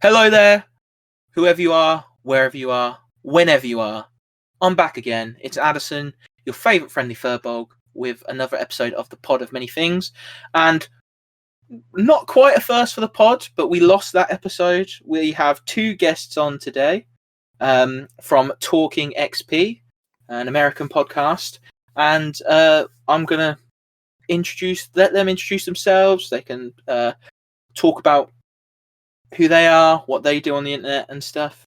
Hello there, whoever you are, wherever you are, whenever you are. I'm back again. It's Addison, your favourite friendly Firbolg, with another episode of the Pod of Many Things. And not quite a first for the pod, but we lost that episode. We have two guests on today from Talking XP, an American podcast. And I'm going to let them introduce themselves. They can talk about who they are, what they do on the internet and stuff.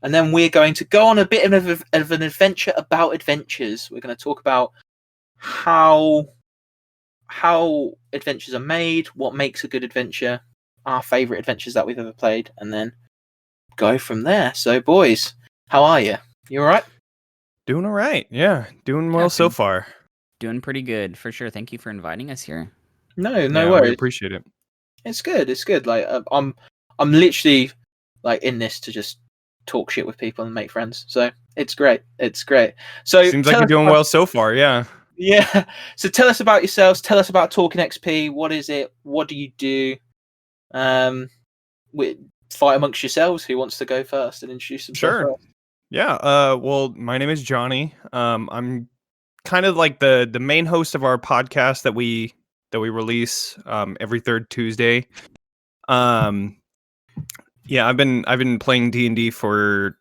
And then we're going to go on a bit of an adventure about adventures. We're going to talk about how adventures are made, what makes a good adventure, our favourite adventures that we've ever played, and then go from there. So, boys, how are you? You all right? Doing all right. Yeah, doing well so far. Doing pretty good, for sure. Thank you for inviting us here. No worries. We appreciate it. It's good. It's good. Like I'm literally like in this to just talk shit with people and make friends. So it's great. It's great. So seems like you're doing well so far. Yeah. Yeah. So tell us about yourselves. Tell us about Talking XP. What is it? What do you do? Fight amongst yourselves. Who wants to go first and introduce themselves? Sure. First? Yeah. Well, my name is Johnny. I'm kind of like the main host of our podcast that we release every third Tuesday. Yeah, I've been playing D&D for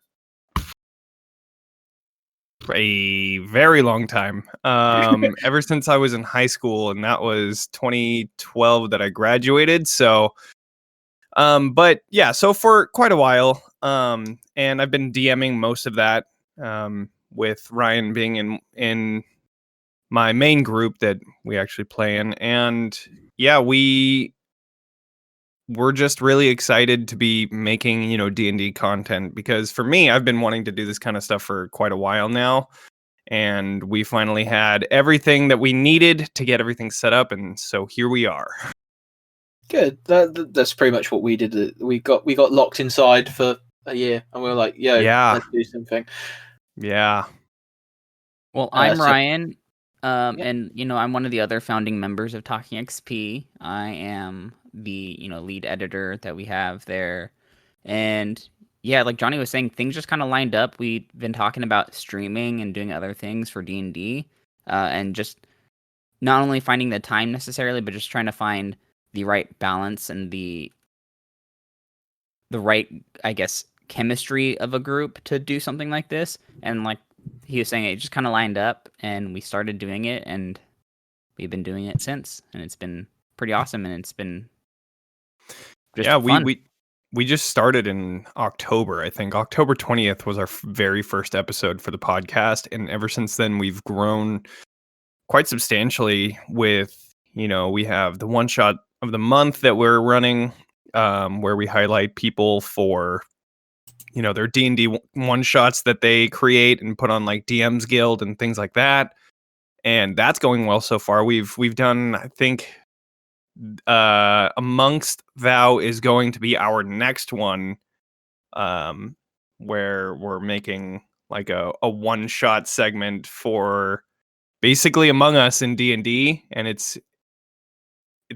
a very long time. Ever since I was in high school, and that was 2012 that I graduated. So but yeah, so for quite a while. And I've been DMing most of that. With Ryan being in my main group that we actually play in. And yeah, we're just really excited to be making, D&D content, because for me, I've been wanting to do this kind of stuff for quite a while now, and we finally had everything that we needed to get everything set up, and so here we are. Good. That's pretty much what we did. We got locked inside for a year, and we were like, let's do something. Yeah. Well, I'm Ryan. And I'm one of the other founding members of Talking XP. I am the lead editor that we have there, and yeah, like Johnny was saying, things just kind of lined up. We've been talking about streaming and doing other things for D&D, and just not only finding the time necessarily, but just trying to find the right balance and the right, I guess, chemistry of a group to do something like this. And like he was saying, it just kind of lined up, and we started doing it, and we've been doing it since, and it's been pretty awesome, and it's been just fun. We just started in October. I think October 20th was our very first episode for the podcast, and ever since then we've grown quite substantially. With we have the one shot of the month that we're running, where we highlight people for their D&D one shots that they create and put on like DM's Guild and things like that. And that's going well so far. We've done, I think, Amongst Thou is going to be our next one, where we're making like a one shot segment for basically Among Us in D&D, and it's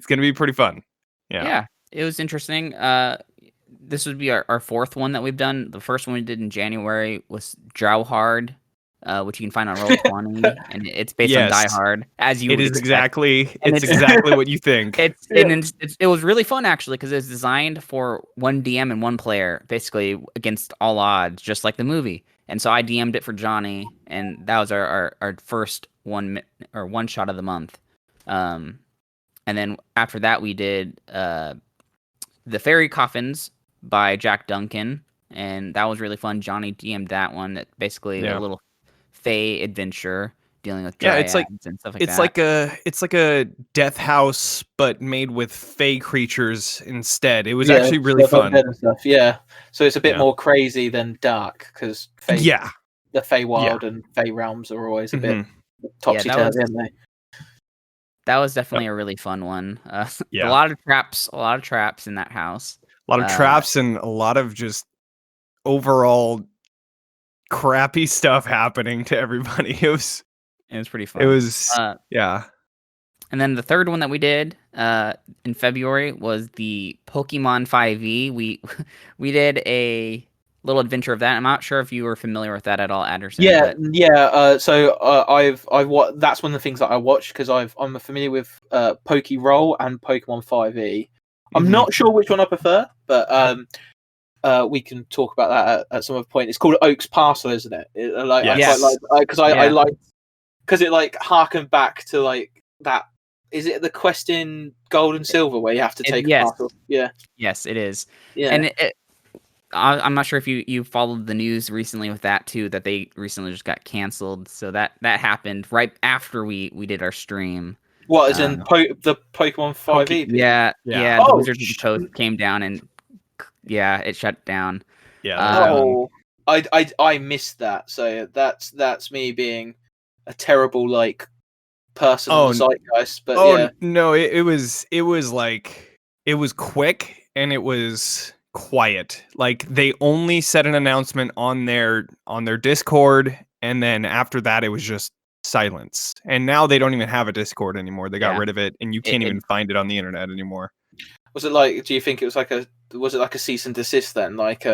going to be pretty fun. Yeah, it was interesting. This would be our fourth one that we've done. The first one we did in January was Drow Hard, which you can find on Roll20, and it's based on Die Hard, as you would expect. It's exactly what you think. It was really fun, actually, because it's designed for one DM and one player, basically against all odds, just like the movie. And so I DM'd it for Johnny, and that was our first one shot of the month. And then after that, we did The Fairy Coffins by Jack Duncan, and that was really fun. Johnny DM'd that one. That basically a little Fae adventure dealing with dryads and stuff like that. It's like a death house, but made with Fae creatures instead. It was actually really fun. Stuff. Yeah, so it's a bit more crazy than dark, because the Feywild and Fey realms are always a bit topsy-turvy, aren't they? That was definitely a really fun one. A lot of traps in that house. A lot of traps and a lot of just overall crappy stuff happening to everybody. It was pretty fun. It was And then the third one that we did in February was the Pokemon 5e. We did a little adventure of that. I'm not sure if you were familiar with that at all, Anderson. Yeah, but yeah. So that's one of the things that I watched because I'm familiar with Roll and Pokemon 5e. I'm not sure which one I prefer, but we can talk about that at some other point. It's called Oak's Parcel, isn't it? I quite like because I like because it like harkened back to like that. Is it the quest in Gold and Silver where you have to take a parcel? Yeah. Yes, it is. Yeah. And I'm not sure if you followed the news recently with that too, that they recently just got canceled. So that happened right after we did our stream. What is in the Pokemon 5e? Yeah. The Wizards of the Coast came down and it shut down. Yeah. I missed that. So that's me being a terrible like person on the zeitgeist. But no, it was like it was quick and it was quiet. Like they only said an announcement on their Discord, and then after that it was just silence. And now they don't even have a Discord anymore. They got rid of it, and you can't even find it on the internet anymore. Was it like? Do you think it was like a cease and desist then? Like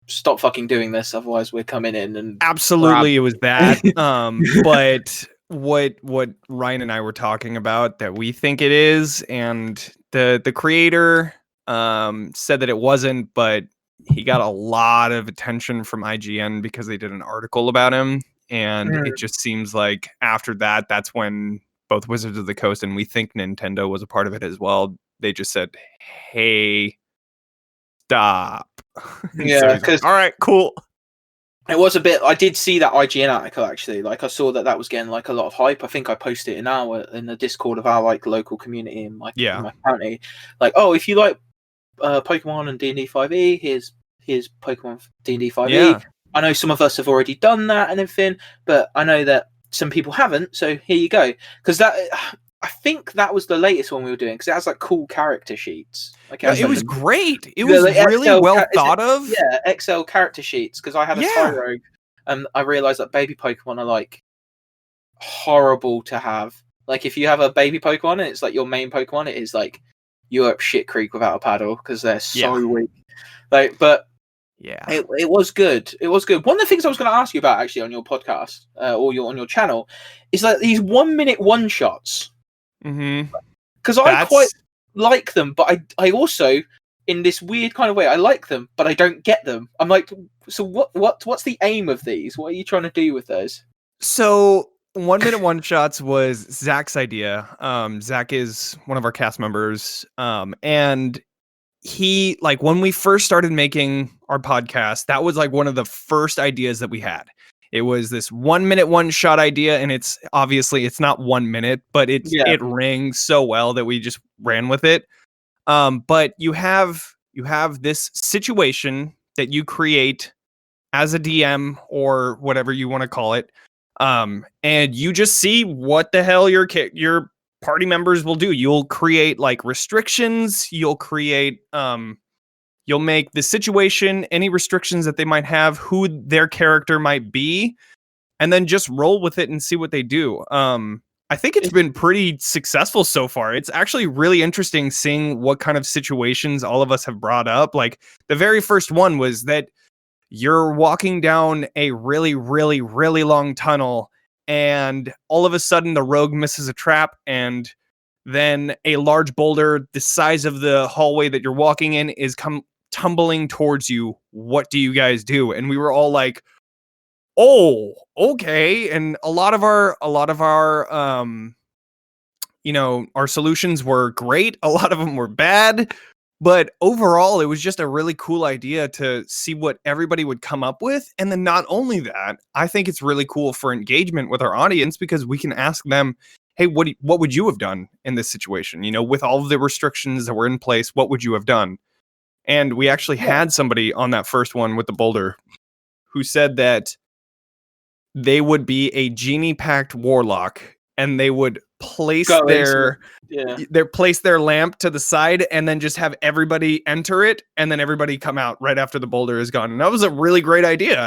stop fucking doing this, otherwise we're coming in and absolutely it was that. But what Ryan and I were talking about that we think it is, and the creator said that it wasn't, but he got a lot of attention from IGN because they did an article about him, and it just seems like after that, that's when both Wizards of the Coast and we think Nintendo was a part of it as well. They just said, "Hey, stop." Yeah, because all right, cool. It was a bit. I did see that IGN article actually. Like I saw that was getting like a lot of hype. I think I posted it in the Discord of our like local community in my county. Like, oh, if you like Pokemon and D&D 5e, here's Pokemon D&D 5e. Yeah. I know some of us have already done that and everything, but I know that some people haven't. So here you go. Because that, I think that was the latest one we were doing because it has like cool character sheets. Like it was great. It was really well thought of. Yeah, Excel character sheets. Because I had a Tyrogue, and I realized that baby Pokemon are like horrible to have. Like if you have a baby Pokemon and it's like your main Pokemon, it is like you're up shit creek without a paddle because they're so weak. Like, but it was good. It was good. One of the things I was going to ask you about actually on your podcast or on your channel is like these 1 minute one shots. Because I quite like them, but I also, in this weird kind of way, I like them, but I don't get them. I'm like, so what's the aim of these? What are you trying to do with those? So 1 minute one shots was Zach's idea. Zach is one of our cast members, and he, like, when we first started making our podcast, that was like one of the first ideas that we had. It was this 1 minute one shot idea, and it's obviously it's not 1 minute, but it rings so well that we just ran with it. But you have this situation that you create as a DM or whatever you want to call it, and you just see what the hell your party members will do. You'll create like restrictions. You'll create you'll make the situation, any restrictions that they might have, who their character might be, and then just roll with it and see what they do. I think it's been pretty successful so far. It's actually really interesting seeing what kind of situations all of us have brought up. Like the very first one was that you're walking down a really, really, really long tunnel, and all of a sudden the rogue misses a trap, and then a large boulder the size of the hallway that you're walking in is tumbling towards you. What do you guys do? And we were all like, oh, okay. And a lot of our our solutions were great. A lot of them were bad, but overall it was just a really cool idea to see what everybody would come up with. And then not only that, I think it's really cool for engagement with our audience because we can ask them, hey, what would you have done in this situation? You know, with all of the restrictions that were in place, what would you have done? And we actually had somebody on that first one with the boulder who said that they would be a genie-packed warlock and they would place Go their into it. their lamp to the side and then just have everybody enter it and then everybody come out right after the boulder is gone. And that was a really great idea.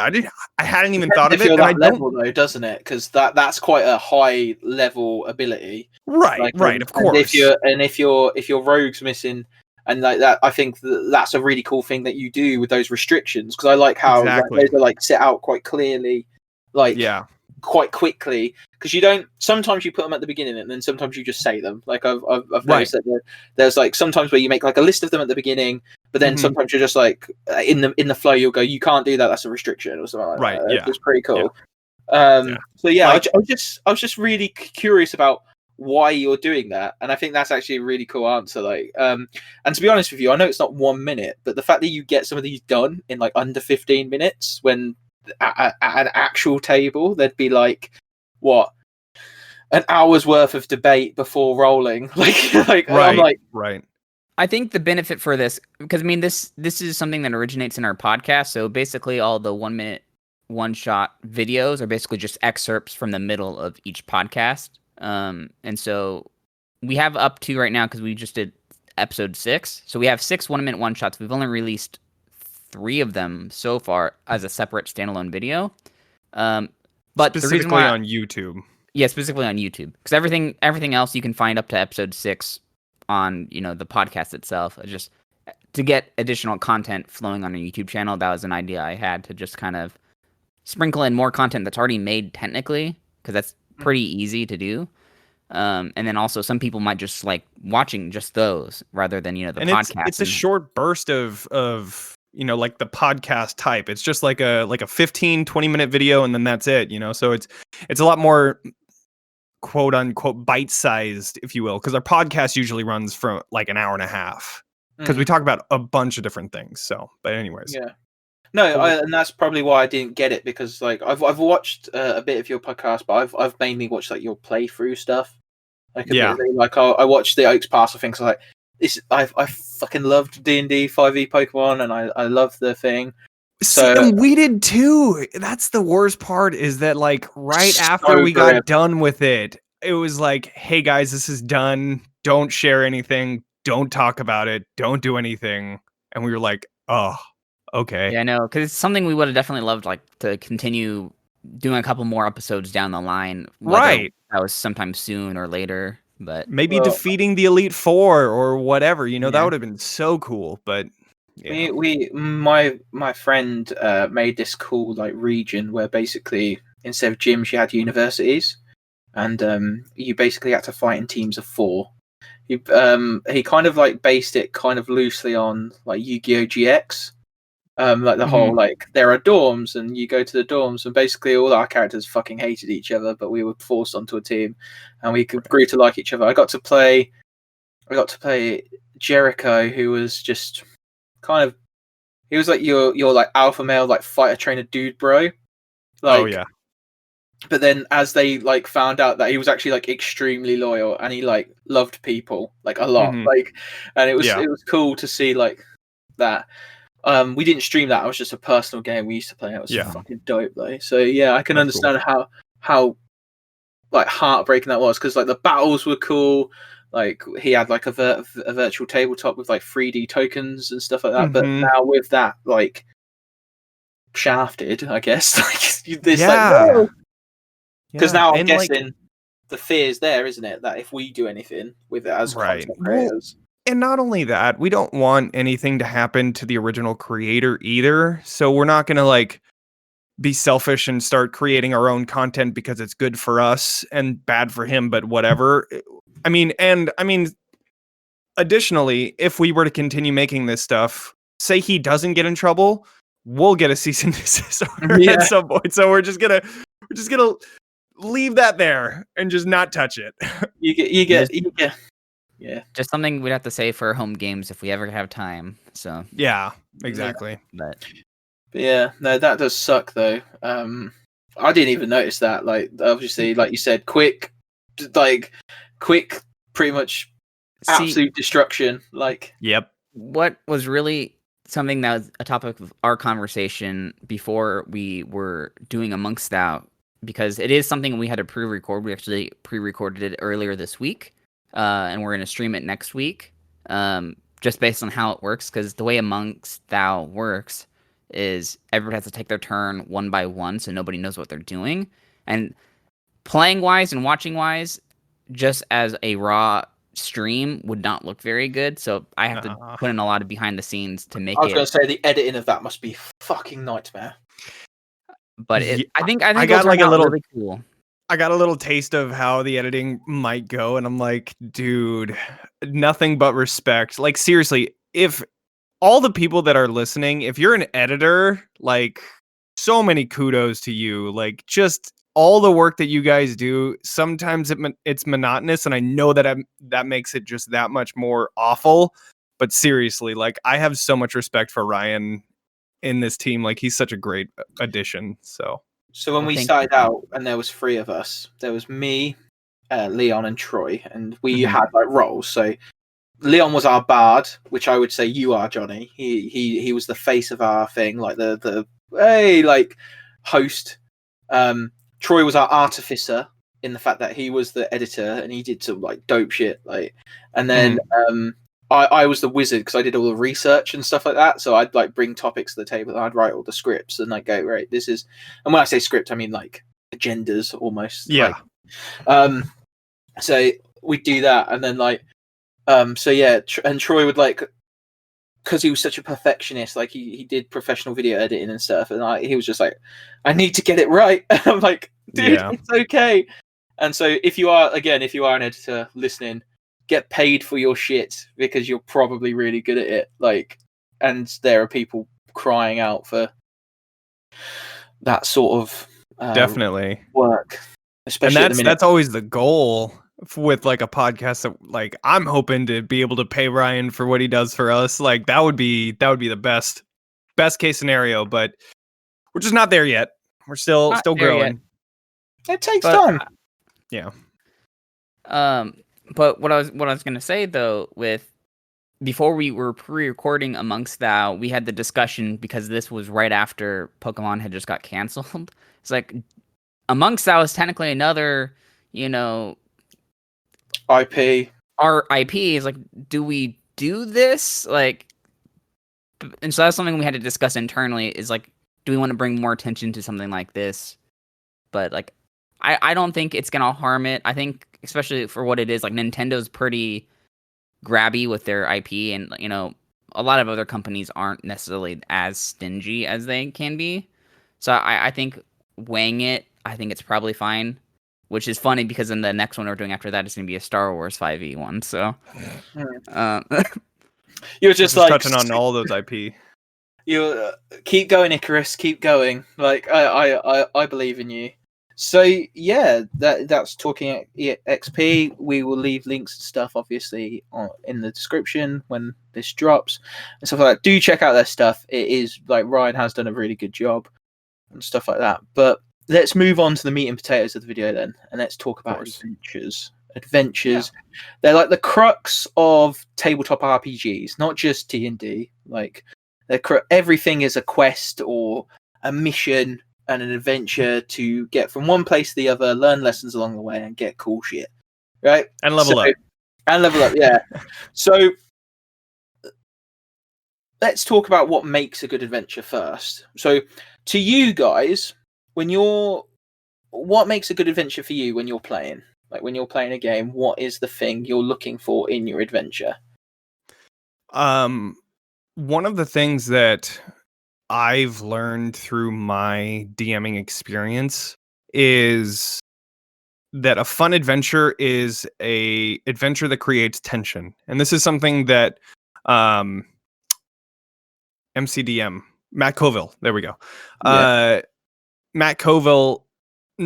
I hadn't even thought of If it. you're And I that don't. level though, doesn't it? Because that's quite a high level ability. Right, right, of course. And if your rogue's missing, and like that, I think that's a really cool thing that you do with those restrictions. Because I like how Exactly. those are like set out quite clearly, like quite quickly. Because you don't. Sometimes you put them at the beginning, and then sometimes you just say them. Like I've noticed that there's like sometimes where you make like a list of them at the beginning, but then sometimes you're just like in the flow you'll go, you can't do that. That's a restriction or something like that. Yeah, it's pretty cool. Yeah. So yeah, Like, I was just really curious about why you're doing that, and I think that's actually a really cool answer. Like, and to be honest with you, I know it's not 1 minute, but the fact that you get some of these done in like under 15 minutes, when at an actual table there'd be like what an hour's worth of debate before rolling. Right. I'm like, right. I think the benefit for this, because I mean this is something that originates in our podcast. So basically, all the 1 minute one shot videos are basically just excerpts from the middle of each podcast. And so we have up to right now, because we just did episode 6. So we have 6 1 minute one shots. We've only released 3 of them so far as a separate standalone video. But specifically on YouTube. Yeah, specifically on YouTube, because everything else you can find up to episode 6 on the podcast itself. Just to get additional content flowing on a YouTube channel, that was an idea I had, to just kind of sprinkle in more content that's already made technically, because that's pretty easy to do. And then also some people might just like watching just those rather than the and podcast. It's a short burst of like the podcast type. It's just like a 15-20 minute video, and then that's it. So it's a lot more quote unquote bite sized, if you will, because our podcast usually runs from like an hour and a half, because we talk about a bunch of different things. So, but anyways, yeah. No, and that's probably why I didn't get it, because like I've watched a bit of your podcast, but I've mainly watched like your playthrough stuff. Like like I watched the Oaks Pass. I think so. Like this, I fucking loved D&D 5e Pokemon, and I love the thing. So, and we did too. That's the worst part, is that like right after we got done with it, it was like, hey guys, this is done. Don't share anything. Don't talk about it. Don't do anything. And we were like, oh, okay. Yeah, I know, because it's something we would have definitely loved, like, to continue doing a couple more episodes down the line. Right. That was sometime soon or later, but maybe defeating the Elite Four or whatever. That would have been so cool. But my friend made this cool like region where basically instead of gyms you had universities, and you basically had to fight in teams of 4. He kind of like based it kind of loosely on like Yu-Gi-Oh! GX. Like the whole like there are dorms and you go to the dorms, and basically all our characters fucking hated each other, but we were forced onto a team and we grew to like each other. I got to play Jericho, who was just kind of, he was like your like alpha male like fighter trainer dude bro. Like, oh yeah. But then as they like found out that he was actually like extremely loyal and he like loved people like a lot, like, and it was cool to see like that. We didn't stream that. It was just a personal game we used to play. It was fucking dope though. So yeah, I can understand how like heartbreaking that was, because like the battles were cool. Like he had like a virtual tabletop with like 3D tokens and stuff like that. But now with that like shafted, I guess, like this like, because now I'm guessing like, the fear is there, isn't it? That if we do anything with it as content creators. And not only that, we don't want anything to happen to the original creator either. So we're not going to like be selfish and start creating our own content because it's good for us and bad for him, but whatever. I mean, additionally, if we were to continue making this stuff, say he doesn't get in trouble, we'll get a cease and desist order at some point. So we're just gonna leave that there and just not touch it. You get. Yeah, just something we'd have to say for home games if we ever have time. So yeah, exactly. But yeah, no, that does suck though. I didn't even notice that. Like, obviously, like you said, quick, pretty much absolute destruction. Like, yep. What was really something that was a topic of our conversation before we were doing Amongst Thou because it is something we had to pre-record. We actually pre-recorded it earlier this week, and we're going to stream it next week, just based on how it works, because the way Amongst Thou works is everyone has to take their turn one by one, so nobody knows what they're doing. And playing-wise and watching-wise, just as a raw stream would not look very good, so I have to put in a lot of behind the scenes to make it. I was going to say the editing of that must be a fucking nightmare. But I think I got like a little really cool. I got a little taste of how the editing might go, and I'm like, dude, nothing but respect. Like, seriously, if all the people that are listening, if you're an editor, like, so many kudos to you. Like, just all the work that you guys do. Sometimes it's monotonous, and I know that that makes it just that much more awful. But seriously, like, I have so much respect for Ryan in this team. Like, he's such a great addition. So when we started out and there was 3 of us, there was me, Leon and Troy, and we had like roles. So Leon was our bard, which I would say you are, Johnny. He was the face of our thing, like the host. Troy was our artificer in the fact that he was the editor and he did some like dope shit, like. And then I was the wizard because I did all the research and stuff like that. So I'd like bring topics to the table and I'd write all the scripts and like go, right, this is. And when I say script, I mean like agendas almost. Yeah. Like, so we'd do that and then like, so yeah, and Troy would like, because he was such a perfectionist, like he did professional video editing and stuff, and he was just like, I need to get it right. And I'm like, dude, it's okay. And so if you are an editor listening, get paid for your shit because you're probably really good at it. Like, and there are people crying out for that sort of definitely work. Especially and that's always the goal with like a podcast that like I'm hoping to be able to pay Ryan for what he does for us. Like that would be the best case scenario, but we're just not there yet. We're still growing. It takes time. Yeah. But what I was gonna say though, before we were pre-recording Amongst Thou, we had the discussion because this was right after Pokemon had just got canceled. It's like Amongst Thou is technically another, IP. Our IP is like, do we do this? Like, and so that's something we had to discuss internally. Is like, do we want to bring more attention to something like this? But like, I don't think it's gonna harm it. I think, especially for what it is, like Nintendo's pretty grabby with their IP, and a lot of other companies aren't necessarily as stingy as they can be. So I think weighing it, I think it's probably fine. Which is funny because in the next one we're doing after that is going to be a Star Wars 5e1. So you're just like touching on all those IP. You keep going, Icarus. Keep going. Like I believe in you. So yeah, that's talking XP. We will leave links and stuff obviously in the description when this drops and stuff like that. Do check out their stuff. It is like Ryan has done a really good job and stuff like that. But let's move on to the meat and potatoes of the video then, and let's talk about adventures. They're like the crux of tabletop RPGs, not just D&D. Like everything is a quest or a mission and an adventure to get from one place to the other, learn lessons along the way, and get cool shit, right? And level up. Yeah. So let's talk about what makes a good adventure first. So to you guys, what makes a good adventure for you when you're playing? Like when you're playing a game, what is the thing you're looking for in your adventure? One of the things that I've learned through my DMing experience is that a fun adventure is a adventure that creates tension. And this is something that MCDM, Matt Colville, there we go. Matt Colville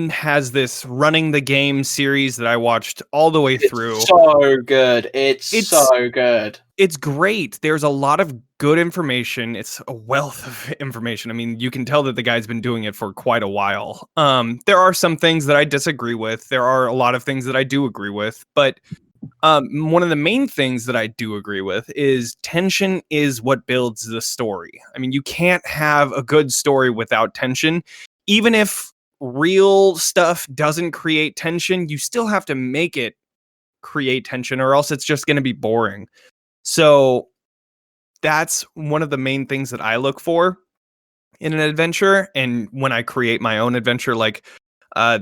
has this Running the Game series that I watched all the way through. So good. It's so good. It's great. There's a lot of good information. It's a wealth of information. I mean, you can tell that the guy's been doing it for quite a while. There are some things that I disagree with. There are a lot of things that I do agree with. But one of the main things that I do agree with is tension is what builds the story. I mean, you can't have a good story without tension. Even if real stuff doesn't create tension, you still have to make it create tension, or else it's just going to be boring. So that's one of the main things that I look for in an adventure. And when I create my own adventure, like I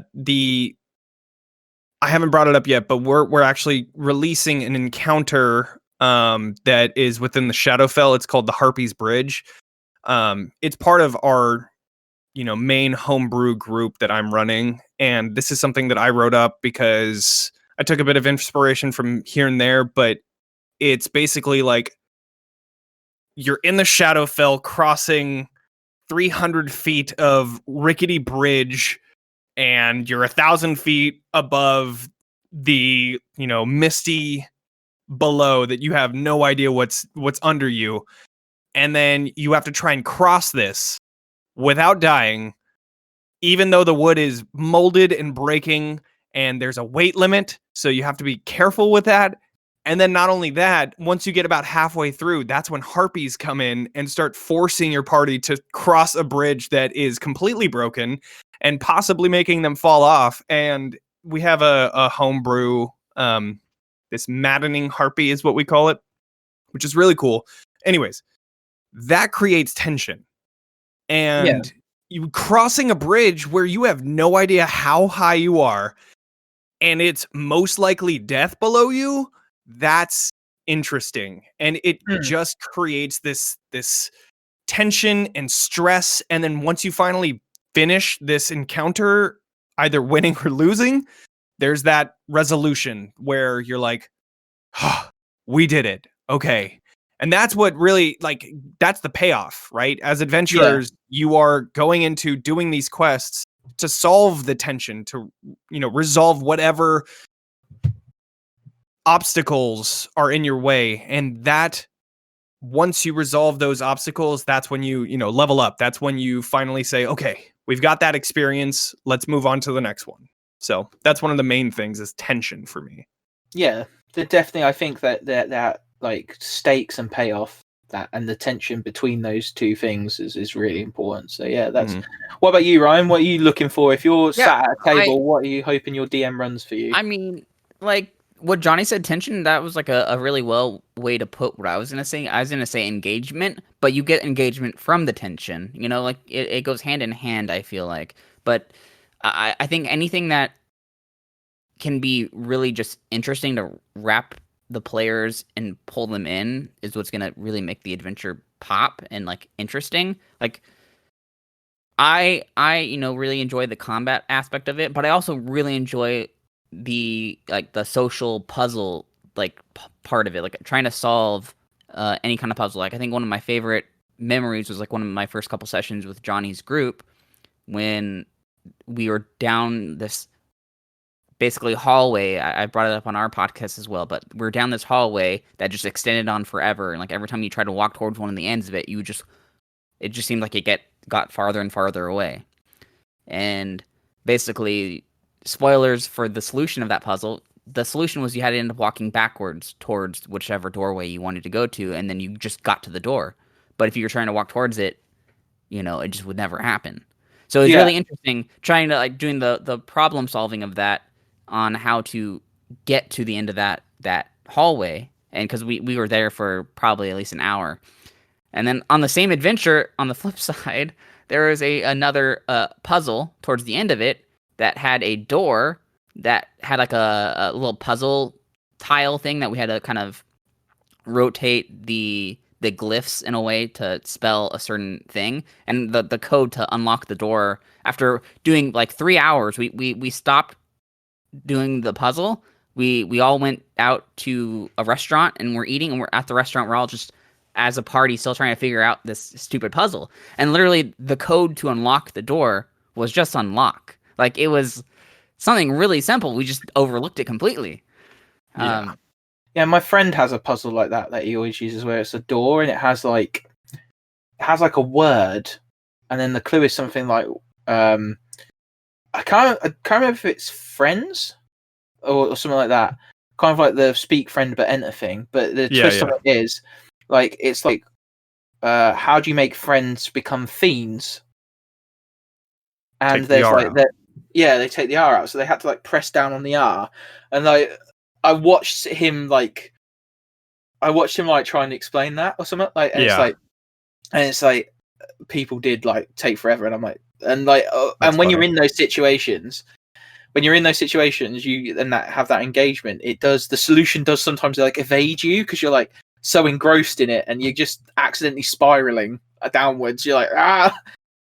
haven't brought it up yet, but we're actually releasing an encounter that is within the Shadowfell. It's called the Harpy's Bridge. It's part of our main homebrew group that I'm running, and this is something that I wrote up because I took a bit of inspiration from here and there. But it's basically like you're in the Shadowfell crossing 300 feet of rickety bridge, and you're 1,000 feet above the misty below that you have no idea what's under you, and then you have to try and cross this without dying, even though the wood is molded and breaking, and there's a weight limit, so you have to be careful with that. And then not only that, once you get about halfway through, that's when harpies come in and start forcing your party to cross a bridge that is completely broken and possibly making them fall off. And we have a homebrew, this maddening harpy is what we call it, which is really cool. Anyways, that creates tension. And you crossing a bridge where you have no idea how high you are, and it's most likely death below you, that's interesting. And it just creates this tension and stress. And then once you finally finish this encounter, either winning or losing, there's that resolution where you're like, oh, we did it. Okay. And that's what really, like, that's the payoff, right? As adventurers, you are going into doing these quests to solve the tension, to, resolve whatever obstacles are in your way. And that, once you resolve those obstacles, that's when you level up. That's when you finally say, okay, we've got that experience. Let's move on to the next one. So that's one of the main things, is tension for me. Yeah, definitely. I think that like stakes and payoff, that and the tension between those two things is really important. So yeah, that's. What about you, Ryan? What are you looking for if you're sat at a table? What are you hoping your DM runs for you? I mean, like what Johnny said, tension. That was like a really well way to put what I was gonna say. I was gonna say engagement, but you get engagement from the tension. Like it goes hand in hand, I feel like. But I think anything that can be really just interesting to wrap the players and pull them in is what's gonna really make the adventure pop and like interesting. Like I really enjoy the combat aspect of it, but I also really enjoy the social puzzle part of it, like trying to solve any kind of puzzle. Like I think one of my favorite memories was like one of my first couple sessions with Johnny's group when we were down this basically hallway. I brought it up on our podcast as well, but we're down this hallway that just extended on forever, and like every time you try to walk towards one of the ends of it, it just seemed like it got farther and farther away. And basically, spoilers for the solution of that puzzle, the solution was you had to end up walking backwards towards whichever doorway you wanted to go to, and then you just got to the door. But if you were trying to walk towards it, it just would never happen. So it's really interesting trying to doing the problem solving of that on how to get to the end of that hallway. And because we were there for probably at least an hour. And then on the same adventure, on the flip side, there is another puzzle towards the end of it that had a door that had like a little puzzle tile thing that we had to kind of rotate the glyphs in a way to spell a certain thing. And the code to unlock the door, after doing like 3 hours, we stopped doing the puzzle. We all went out to a restaurant and we're eating, and we're at the restaurant. We're all just as a party still trying to figure out this stupid puzzle. And literally the code to unlock the door was just unlock. Like it was something really simple. We just overlooked it completely. Yeah, my friend has a puzzle like that he always uses, where it's a door and it has like a word, and then the clue is something like I can't remember if it's friends or something like that. Kind of like the speak friend but enter thing. But the twist of it is like it's like how do you make friends become fiends? and Take the there's R like out. that. Yeah, they take the R out, so they had to like press down on the R, and like I watched him like trying to explain that or something like, and Yeah. it's like people did like take forever, and I'm like, and like, That's and when funny. you're in those situations, you and that have that engagement, the solution does sometimes like evade you because you're like so engrossed in it, and you're just accidentally spiraling downwards. You're like, ah,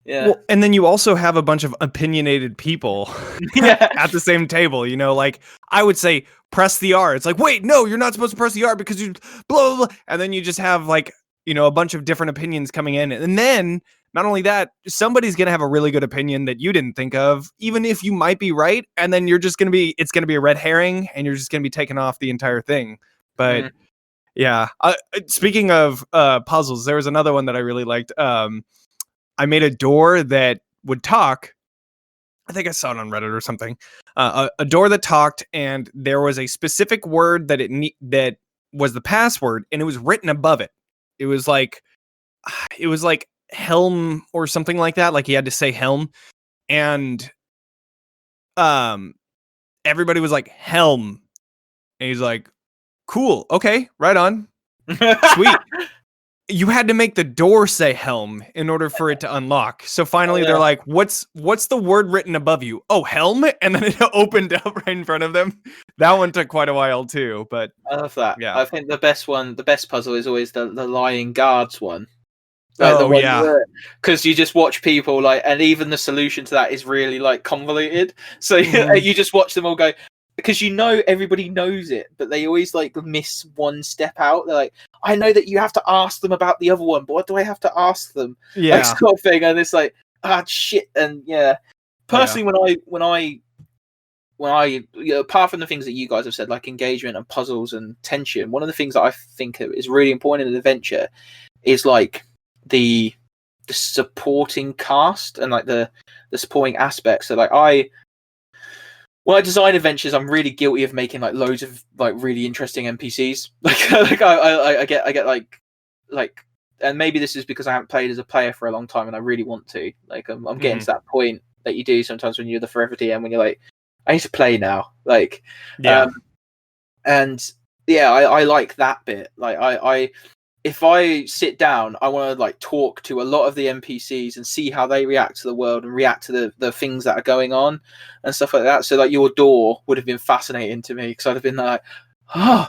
yeah. Well, and then you also have a bunch of opinionated people Yeah. at the same table, like I would say press the R. It's like, wait, no, you're not supposed to press the R because you blah, blah, blah. And then you just have like, a bunch of different opinions coming in. And then not only that, somebody's going to have a really good opinion that you didn't think of, even if you might be right. And then it's going to be a red herring and you're just going to be taking off the entire thing. But yeah, speaking of puzzles, there was another one that I really liked. I made a door that would talk. I think I saw it on Reddit or something. A door that talked, and there was a specific word that was the password, and it was written above it. It was like helm or something like that. Like he had to say helm, and everybody was like helm, and he's like, cool, okay, right on, sweet. You had to make the door say helm in order for it to unlock. So finally they're like, what's the word written above you? Oh, helm? And then it opened up right in front of them. That one took quite a while too, but I love that. Yeah. I think the best puzzle is always the lying guards one. Like the one, yeah. Because you just watch people like, and even the solution to that is really like convoluted. So you just watch them all go, because everybody knows it, but they always like miss one step out. They're like, I know that you have to ask them about the other one, but what do I have to ask them? Yeah. Like, sort of thing. And it's like, shit. And yeah, personally, when I apart from the things that you guys have said, like engagement and puzzles and tension, one of the things that I think is really important in an adventure is like the supporting cast and like the supporting aspects. So like when I design adventures, I'm really guilty of making like loads of like really interesting NPCs. Like I get like, and maybe this is because I haven't played as a player for a long time, and I really want to. Like I'm getting to that point that you do sometimes when you're the forever DM, when you're like, I need to play now. Like, and yeah, I like that bit. Like if I sit down, I want to like talk to a lot of the NPCs and see how they react to the world and react to the things that are going on and stuff like that. So like your door would have been fascinating to me because I'd have been like, oh,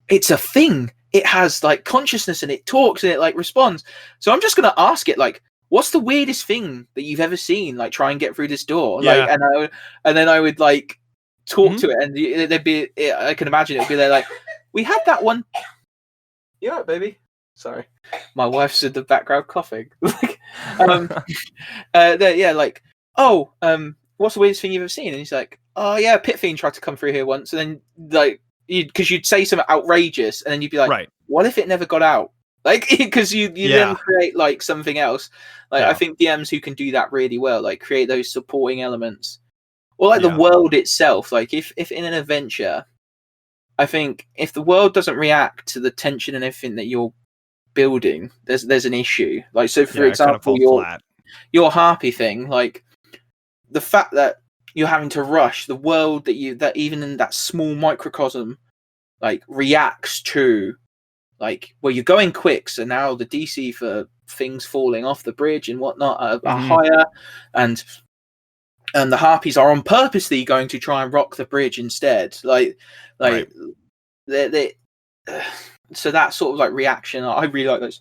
it's a thing. It has like consciousness and it talks and it like responds. So I'm just going to ask it like, what's the weirdest thing that you've ever seen? Like try and get through this door. Yeah. Like, and then I would like talk to it, and they'd be, I can imagine it'd be there like, we had that one. You all right, baby? Sorry, my wife's in the background coughing. Yeah, like, oh, what's the weirdest thing you've ever seen? And he's like, oh yeah, Pit Fiend tried to come through here once, and then like, because you'd say something outrageous, and then you'd be like, right. What if it never got out? Like, because you then create like something else. Like I think DMs who can do that really well, like create those supporting elements, or like the world itself. Like if in an adventure, I think if the world doesn't react to the tension and everything that you're building, there's an issue. Like, so for example, your harpy thing, like the fact that you're having to rush the world that even in that small microcosm like reacts to, like, well, you're going quick, so now the DC for things falling off the bridge and whatnot are higher, and the harpies are on purposely going to try and rock the bridge instead. Like they so that sort of like reaction, I really like those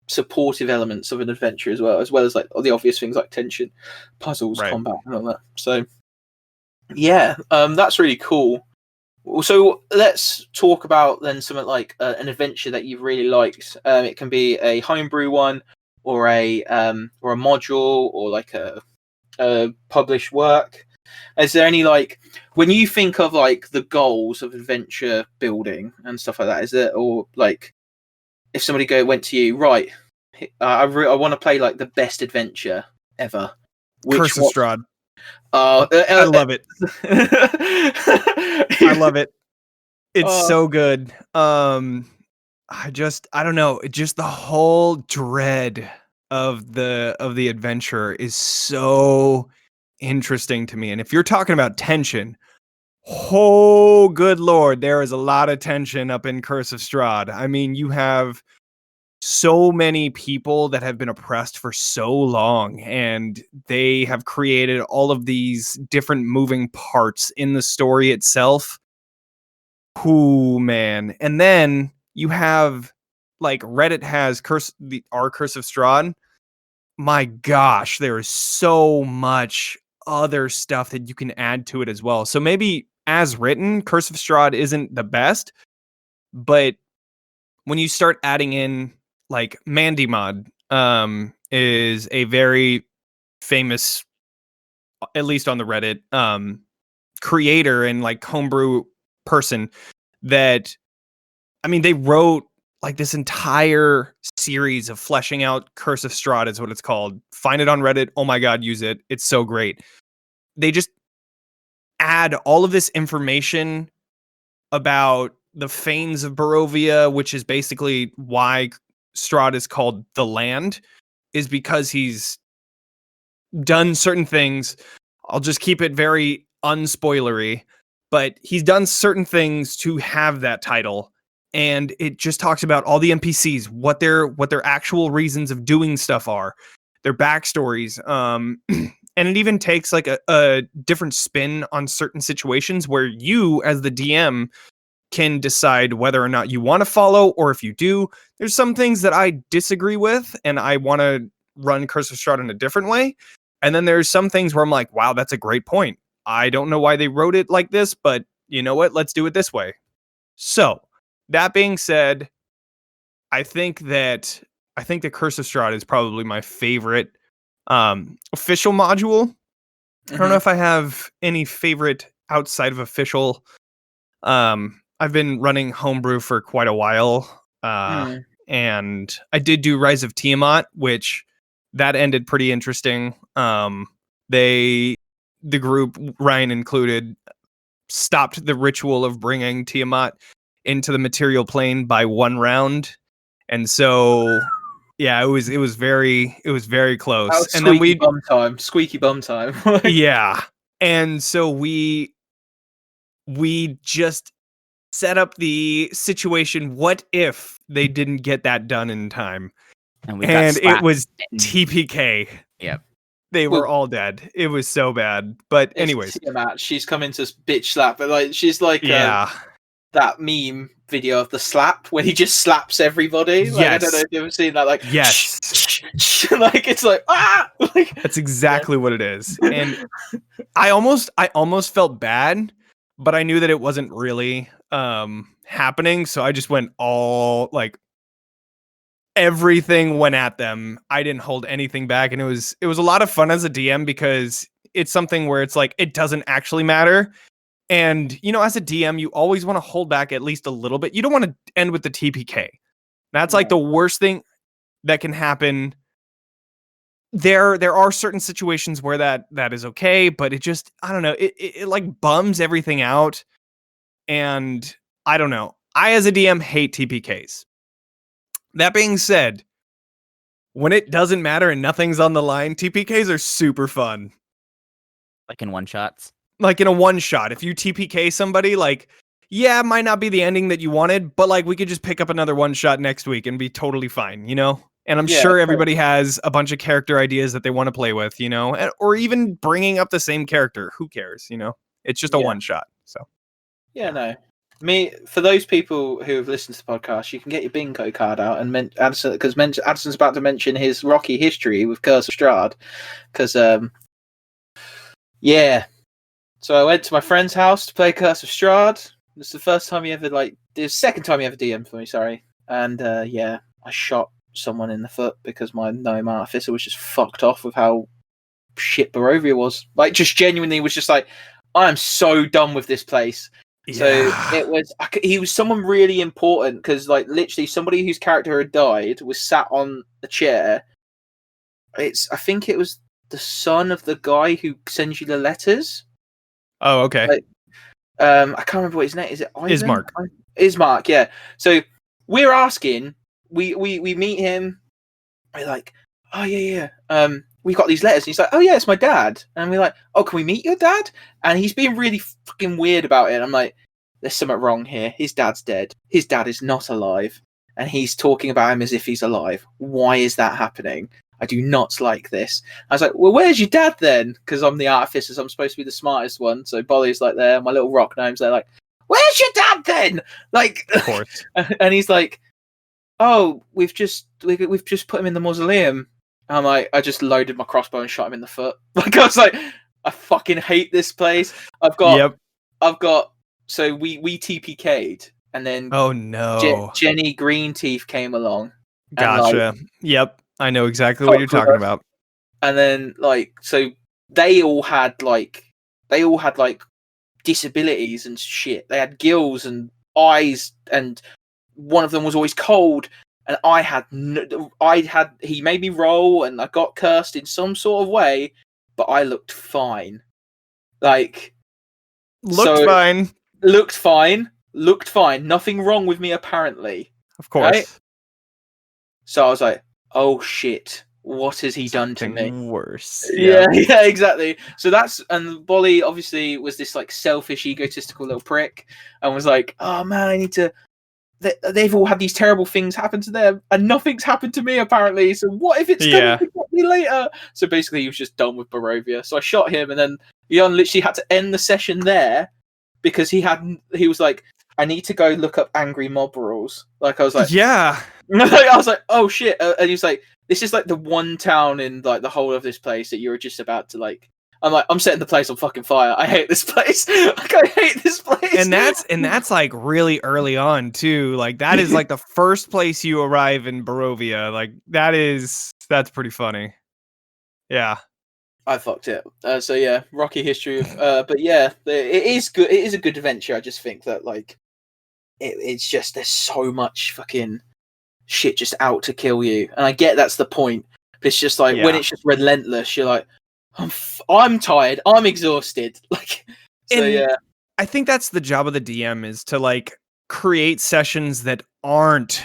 supportive elements of an adventure as well as like the obvious things like tension, puzzles, combat, and all that. So yeah, that's really cool. So let's talk about then something like an adventure that you've really liked. It can be a homebrew one, or a module, or like a published work. Is there any, like, when you think of like the goals of adventure building and stuff like that, is there, or like if somebody went to you, right, I want to play like the best adventure ever. Curse of Strahd. I love it. I love it. It's so good. I don't know. Just the whole dread of the adventure is so interesting to me. And if you're talking about tension, oh, good Lord, there is a lot of tension up in Curse of Strahd. I mean, you have so many people that have been oppressed for so long, and they have created all of these different moving parts in the story itself. Ooh, man. And then you have, like, Reddit has our Curse of Strahd. My gosh, there is so much other stuff that you can add to it as well. So maybe as written, Curse of Strahd isn't the best, but when you start adding in, like, Mandymod is a very famous, at least on the Reddit, creator and like homebrew person that, I mean, they wrote like this entire series of fleshing out Curse of Strahd is what it's called. Find it on Reddit. Oh my God, use it. It's so great. They just add all of this information about the Fanes of Barovia, which is basically why Strahd is called the Land, is because he's done certain things. I'll just keep it very unspoilery, but he's done certain things to have that title. And it just talks about all the NPCs, what their actual reasons of doing stuff are, their backstories. And it even takes like a different spin on certain situations where you, as the DM, can decide whether or not you want to follow, or if you do. There's some things that I disagree with, and I want to run Curse of Strahd in a different way. And then there's some things where I'm like, wow, that's a great point. I don't know why they wrote it like this, but you know what? Let's do it this way. So, that being said, I think the Curse of Strahd is probably my favorite official module. I don't know if I have any favorite outside of official. I've been running homebrew for quite a while, and I did do Rise of Tiamat, which that ended pretty interesting. The group, Ryan included, stopped the ritual of bringing Tiamat into the material plane by one round, and so yeah, it was very close. And then squeaky bum time. Yeah, and so we just set up the situation. What if they didn't get that done in time? And it was TPK. Yep. They were all dead. It was so bad. But anyways, she's coming to bitch slap, but like she's like that meme video of the slap when he just slaps everybody. Like, I don't know if you've ever seen that. Like, yes, like it's like like that's exactly what it is. And I almost felt bad, but I knew that it wasn't really happening, so I just went all like everything went at them. I didn't hold anything back, and it was a lot of fun as a DM because it's something where it's like it doesn't actually matter. And, you know, as a DM, you always want to hold back at least a little bit. You don't want to end with the TPK. That's like the worst thing that can happen. There are certain situations where that is okay, but it just, I don't know, it like bums everything out. And I don't know. I, as a DM, hate TPKs. That being said, when it doesn't matter and nothing's on the line, TPKs are super fun. Like in one-shots? Like in a one-shot. If you TPK somebody, like, yeah, it might not be the ending that you wanted, but like we could just pick up another one-shot next week and be totally fine, you know? And I'm sure everybody has a bunch of character ideas that they want to play with, you know? Or even bringing up the same character. Who cares, you know? It's just a one-shot, so. Yeah, no. For those people who have listened to the podcast, you can get your bingo card out and Addison, because Addison's about to mention his rocky history with Curse of Strahd. Because, so I went to my friend's house to play Curse of Strahd. This is the first time he ever, the second time he ever DM'd for me, sorry. And, I shot someone in the foot because my gnome artificer was just fucked off with how shit Barovia was. Like, just genuinely was just like, I'm so done with this place. Yeah. So he was someone really important because, like, literally somebody whose character had died was sat on a chair. I think it was the son of the guy who sends you the letters. Oh, okay. Like, I can't remember what his name is. It Ivan? Ismark. Ismark, yeah. So we're asking. We meet him. We're like, oh yeah. we got these letters. And he's like, oh yeah, it's my dad. And we're like, oh, can we meet your dad? And he's being really fucking weird about it. I'm like, there's something wrong here. His dad's dead. His dad is not alive. And he's talking about him as if he's alive. Why is that happening? I do not like this. I was like, well, where's your dad then? Because I'm the artificer, so I'm supposed to be the smartest one. So Bolly's like there, my little rock gnomes, they're like, where's your dad then? Like, Of course. And he's like, oh, we've just put him in the mausoleum. I'm like, I just loaded my crossbow and shot him in the foot. Like, I was like, I fucking hate this place. So we TPK'd, and then Oh no. Jenny Greenteeth came along. Gotcha. Yep. I know exactly what you're talking about. And then so they all had disabilities and shit. They had gills and eyes, and one of them was always cold. And he made me roll, and I got cursed in some sort of way, but I looked fine. Looked fine. Nothing wrong with me, apparently. Of course. Right? So I was like, oh shit, what has he done to me? Worse. Yeah, exactly. So and Bolly obviously was this selfish, egotistical little prick, and was like, oh man, I need to. They've all had these terrible things happen to them, and nothing's happened to me apparently. So what if it's going to get me later? So basically, he was just done with Barovia. So I shot him, and then Jan literally had to end the session there because he was like, I need to go look up angry mob rules. Like I was like, yeah. I was like, oh shit, and he was like, this is the one town in the whole of this place that you're just about to I'm like, I'm setting the place on fucking fire. I hate this place. I hate this place. And that's really early on too. That is the first place you arrive in Barovia. That's pretty funny. Yeah. I fucked it. So yeah, rocky history of but yeah, it is good. It is a good adventure. I just think that it's just there's so much fucking shit just out to kill you. And I get that's the point. But it's just when it's just relentless, you're like, I'm tired. I'm exhausted. Yeah. I think that's the job of the DM is to create sessions that aren't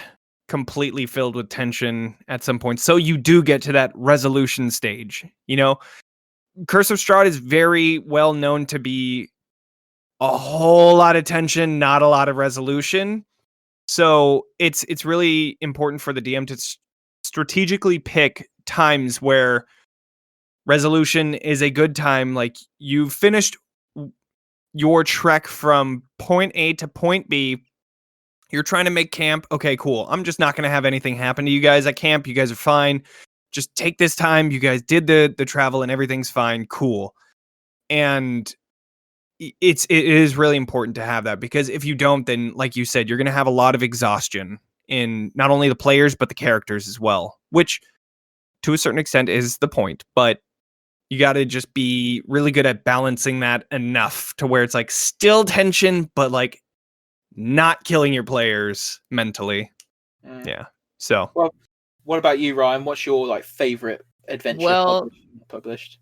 completely filled with tension at some point. So you do get to that resolution stage. Curse of Strahd is very well known to be a whole lot of tension, not a lot of resolution. So it's really important for the DM to strategically pick times where resolution is a good time. You've finished your trek from point A to point B. You're trying to make camp. Okay, cool. I'm just not going to have anything happen to you guys at camp. You guys are fine. Just take this time. You guys did the travel and everything's fine. Cool. And it is really important to have that, because if you don't, then like you said, you're going to have a lot of exhaustion in not only the players, but the characters as well, which to a certain extent is the point. But you got to just be really good at balancing that enough to where it's still tension, but not killing your players mentally. Yeah. So, well, what about you, Ryan? What's your favorite adventure published?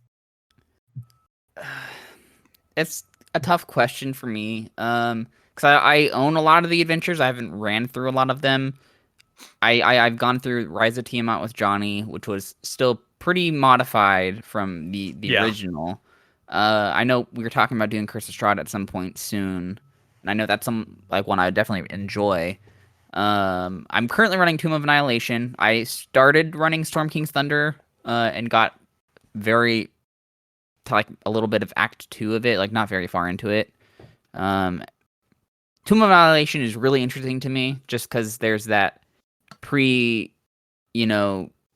It's a tough question for me. Because I own a lot of the adventures. I haven't ran through a lot of them. I've gone through Rise of Tiamat with Johnny, which was still pretty modified from the original. I know we were talking about doing Curse of Strahd at some point soon, and I know that's one I would definitely enjoy. I'm currently running Tomb of Annihilation. I started running Storm King's Thunder and got to a little bit of Act 2 of it, not very far into it. Tomb of Annihilation is really interesting to me just because there's that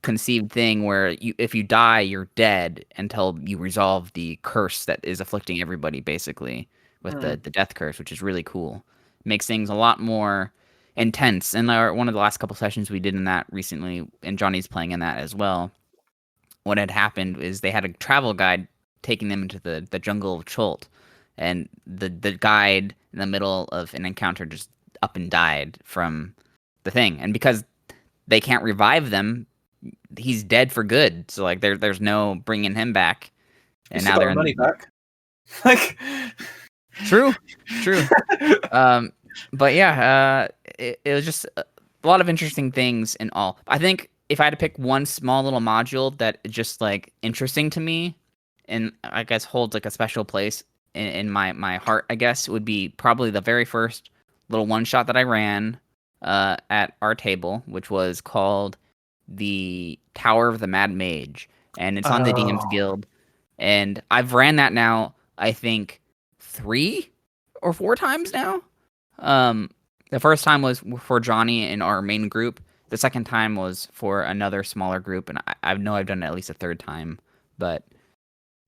conceived thing where if you die, you're dead until you resolve the curse that is afflicting everybody, basically, with the death curse, which is really cool. Makes things a lot more intense. And one of the last couple sessions we did in that recently, and Johnny's playing in that as well, what had happened is they had a travel guide taking them into the jungle of Chult, and the guide in the middle of an encounter just up and died from the thing. And because they can't revive them, he's dead for good. So there's no bringing him back. And now they're money back. True. But yeah, it was just a lot of interesting things in all. I think if I had to pick one small little module that is just like interesting to me, and I guess holds like a special place in my heart, I guess, would be probably the very first little one shot that I ran at our table, which was called the Tower of the Mad Mage, and it's on the DM's Guild, and I've ran that now, I think 3 or 4 times now. The first time was for Johnny in our main group. The second time was for another smaller group, and I know I've done it at least a third time. But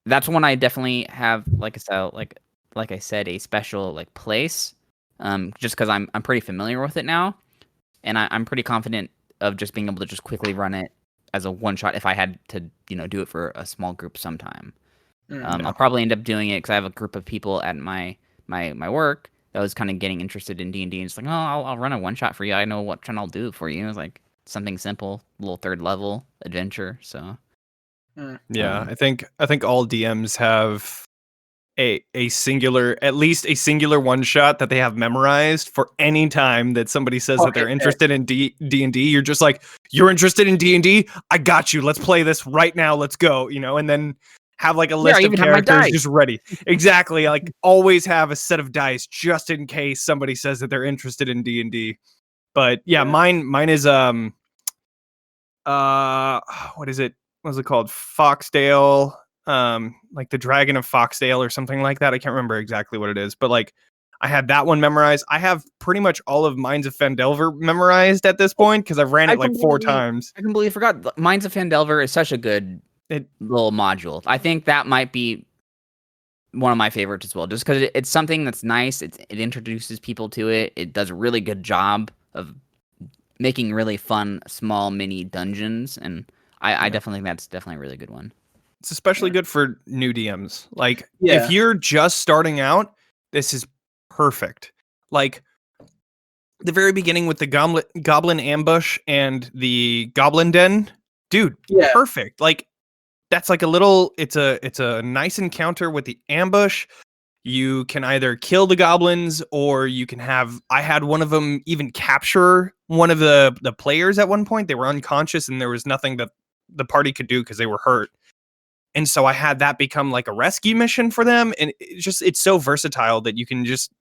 that's one I definitely have, like I said, a special like place. Just because I'm pretty familiar with it now, and I'm pretty confident of just being able to just quickly run it as a one shot if I had to, do it for a small group sometime. I'll probably end up doing it because I have a group of people at my work that was kind of getting interested in D&D, and it's like, oh, I'll run a one shot for you. I know what trying I'll do for you. It's like something simple, little third level adventure. So yeah, I think all DMs have a singular, at least a singular one shot that they have memorized for any time that somebody says that they're interested in D&D. You're just like, you're interested in D&D? I got you. Let's play this right now. Let's go. And then have like a list of characters just ready. Exactly. Like always have a set of dice just in case somebody says that they're interested in D&D. But yeah, mine is what is it? What's it called? Foxdale, like the Dragon of Foxdale or something like that. I can't remember exactly what it is, but like I had that one memorized. I have pretty much all of Mines of Phandelver memorized at this point because I've ran it like 4 times. I completely forgot. Mines of Phandelver is such a good little module. I think that might be one of my favorites as well, just because it's something that's nice. It introduces people to it. It does a really good job of making really fun, small, mini dungeons, and I definitely think that's definitely a really good one. It's especially good for new DMs. Like, if you're just starting out, this is perfect. Like, the very beginning with the goblin ambush and the goblin den, dude, perfect. Like, that's like a little, it's a nice encounter with the ambush. You can either kill the goblins or you can I had one of them even capture one of the players at one point. They were unconscious and there was nothing that the party could do because they were hurt. And so I had that become like a rescue mission for them. And it's so versatile that you can just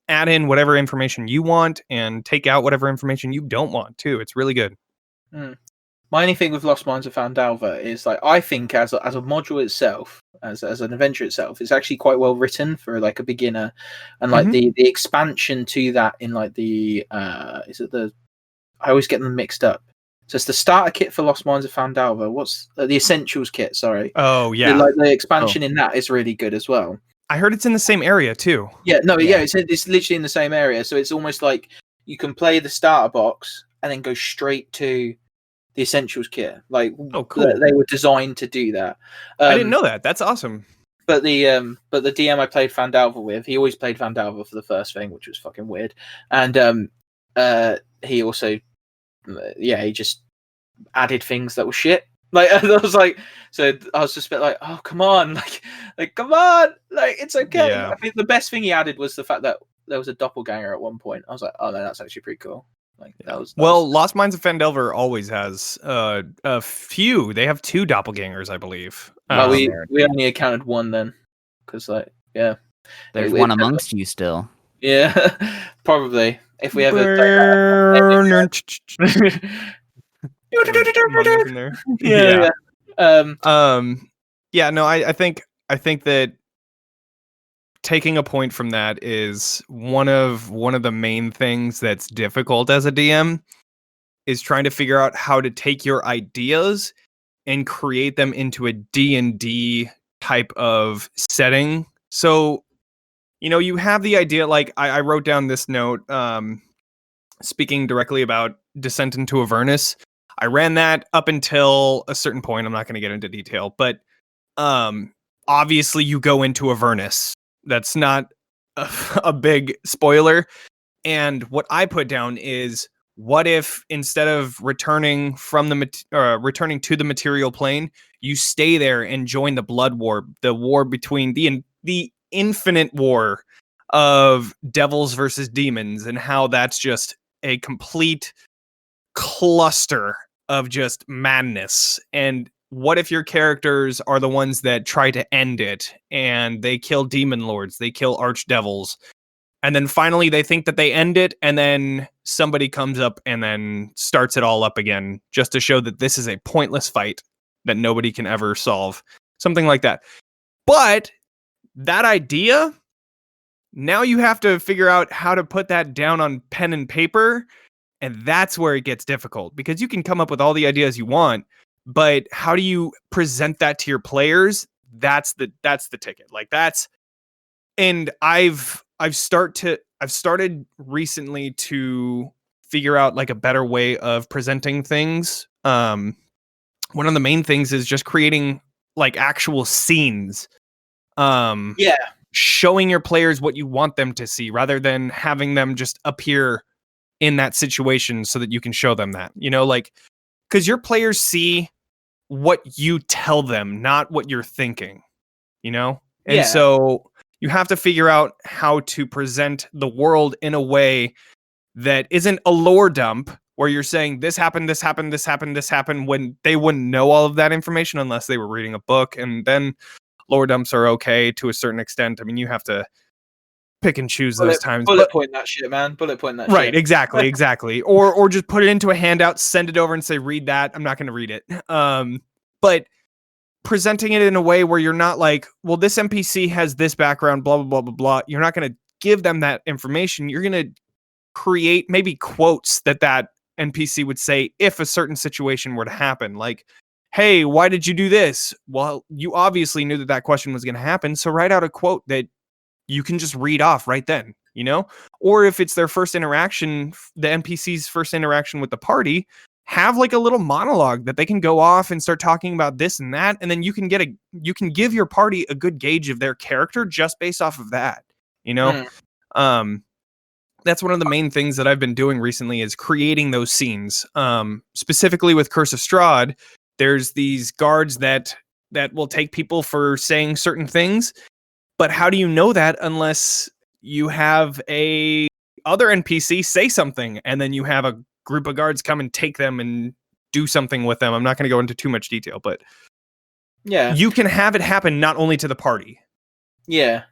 add in whatever information you want and take out whatever information you don't want too. It's really good. My only thing with Lost Mines of Phandelver is, like, I think as a module itself, as an adventure itself, it's actually quite well written for like a beginner, and like the expansion to that in like the I always get them mixed up. So it's the starter kit for Lost Mines of Phandelver. What's the essentials kit? Sorry. Oh yeah. The expansion in that is really good as well. I heard it's in the same area too. Yeah. No. Yeah. It's literally in the same area. So it's almost like you can play the starter box and then go straight to the essentials kit. Like, oh, cool. They were designed to do that. I didn't know that. That's awesome. But the DM I played Phandelver with, he always played Phandelver for the first thing, which was fucking weird. And he also, he just added things that were shit. Like, I was like, so I was just a bit like, oh, come on, like come on, like, it's okay. Yeah. I think the best thing he added was the fact that there was a doppelganger at one point. I was like, oh no, that's actually pretty cool. Like, that was Lost Mines of Phandelver always has a few. They have 2 doppelgangers, I believe. Well, we only accounted 1 then, because there's one amongst you still. Yeah, probably if we ever. I think that taking a point from that is one of the main things that's difficult as a DM is trying to figure out how to take your ideas and create them into a D&D type of setting. So, you have the idea, like I wrote down this note, speaking directly about Descent into Avernus. I ran that up until a certain point. I'm not going to get into detail, but obviously you go into Avernus. That's not a big spoiler. And what I put down is, what if instead of returning from returning to the material plane, you stay there and join the Blood War, the war between the infinite war of devils versus demons, and how that's just a complete cluster of just madness. And what if your characters are the ones that try to end it and they kill demon lords, they kill archdevils, and then finally they think that they end it, and then somebody comes up and then starts it all up again just to show that this is a pointless fight that nobody can ever solve. Something like that. But that idea, now you have to figure out how to put that down on pen and paper, and that's where it gets difficult, because you can come up with all the ideas you want, but how do you present that to your players? That's the ticket. Like that's, and I've started recently to figure out like a better way of presenting things. One of the main things is just creating like actual scenes. Showing your players what you want them to see rather than having them just appear in that situation so that you can show them that, like, because your players see what you tell them, not what you're thinking, and so you have to figure out how to present the world in a way that isn't a lore dump where you're saying this happened, this happened, this happened, this happened, when they wouldn't know all of that information unless they were reading a book. And then lore dumps are okay to a certain extent. I mean, you have to pick and choose those times. Bullet point that shit, man. Bullet point that shit. Right, exactly. Or just put it into a handout, send it over and say, read that. I'm not going to read it. But presenting it in a way where you're not like, well, this NPC has this background, blah, blah, blah, blah, blah. You're not going to give them that information. You're going to create maybe quotes that NPC would say if a certain situation were to happen. Like, hey, why did you do this? Well, you obviously knew that question was going to happen. So write out a quote that you can just read off right then, Or if it's their first interaction, the NPC's first interaction with the party, have like a little monologue that they can go off and start talking about this and that. And then you can give your party a good gauge of their character just based off of that, That's one of the main things that I've been doing recently is creating those scenes. Specifically with Curse of Strahd, there's these guards that will take people for saying certain things. But how do you know that unless you have a other NPC say something and then you have a group of guards come and take them and do something with them? I'm not going to go into too much detail, but you can have it happen not only to the party. Yeah.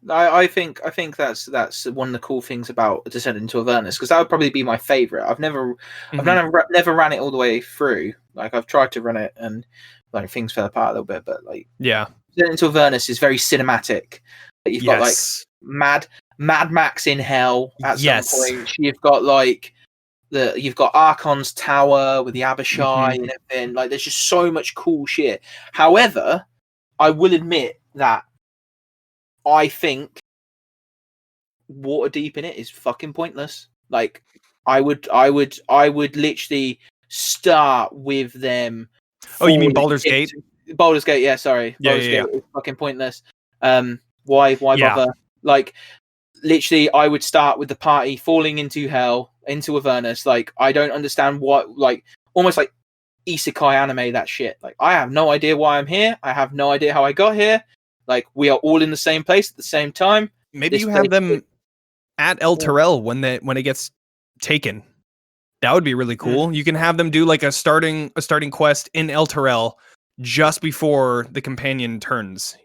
I think that's one of the cool things about Descent into Avernus, because that would probably be my favorite. I've never ran it all the way through. Like I've tried to run it and like things fell apart a little bit, but like Descent into Avernus is very cinematic. You've got like Mad Max in hell at some point. You've got like you've got Archon's Tower with the Abishai and everything. Like there's just so much cool shit. However, I will admit that I think Waterdeep in it is fucking pointless. Like I would literally start with them. Oh, you mean Baldur's Gate? Baldur's Gate, yeah, sorry. Baldur's Gate is fucking pointless. Why bother? Like literally I would start with the party falling into hell, into Avernus. Like I don't understand what, like almost like isekai anime, that shit. Like I have no idea why I'm here. I have no idea how I got here. Like we are all in the same place at the same time. Maybe you have them at El Terrell when it gets taken. That would be really cool. You can have them do like a starting quest in El Terrell just before the companion turns,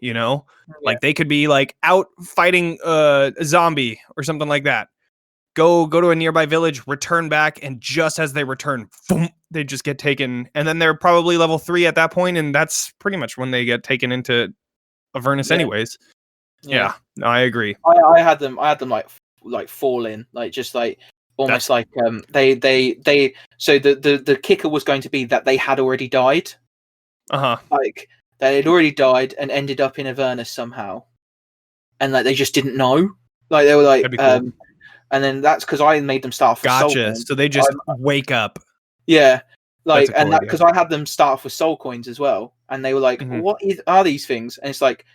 Like they could be like out fighting a zombie or something like that. Go to a nearby village, return back, and just as they return, boom, they just get taken. And then they're probably level 3 at that point, and that's pretty much when they get taken into Avernus anyways. No, I agree. I had them like fall in, like just like almost like they so the kicker was going to be that they had already died. Like they had already died and ended up in Avernus somehow, and like they just didn't know. Like they were like cool. And then that's because I made them start off with soul coins. So they just wake up. Yeah. Like, and that because I had them start off with soul coins as well, and they were like, "What are these things?" And it's like,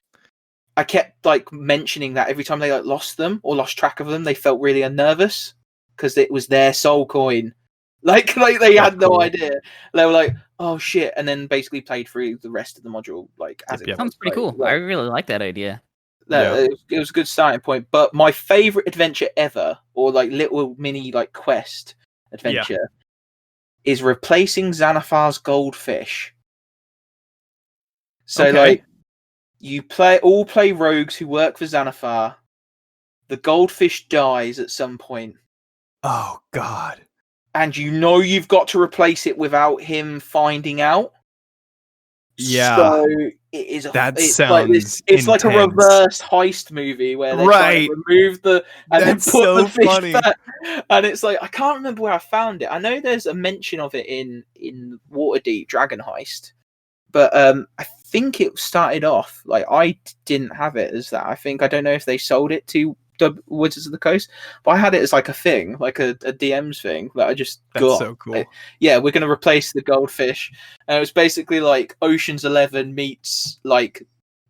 I kept like mentioning that every time they like lost them or lost track of them, they felt really nervous because it was their soul coin. Like they had no idea. They were like, "Oh shit!" And then basically played through the rest of the module. Like, as it sounds pretty cool. I really like that idea. It was a good starting point. But my favorite adventure ever, or like little mini like quest adventure, is replacing Xanafar's Goldfish. So, Okay. like, you play rogues who work for Xanafa. The Goldfish dies at some point. Oh, God. And you know you've got to replace it without him finding out. Yeah. So it is it's like a reverse heist movie where they try to remove then put the fish back. And it's like, I can't remember where I found it. I know there's a mention of it in Waterdeep Dragon Heist, but I think it started off like, I didn't have it as that. I don't know if they sold it to the Wizards of the Coast, but I had it as like a thing, like a DM's thing that I just got. That's so cool. Like, yeah, we're going to replace the Goldfish. And it was basically like Ocean's 11 meets like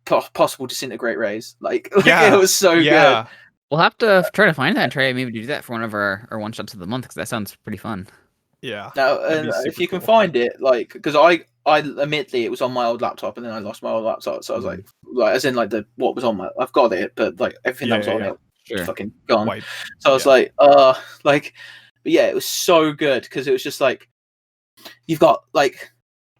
possible disintegrate rays. Like yeah, it was so good. We'll have to try to find that and try maybe do that for one of our one shots of the month, because that sounds pretty fun. Yeah. Now, if you can find it, like, because I admittedly, it was on my old laptop and then I lost my old laptop, so I was like as in like what was on my, I've got it, but like everything that was on it fucking gone. White. So I was like, but yeah, it was so good because it was just like, you've got like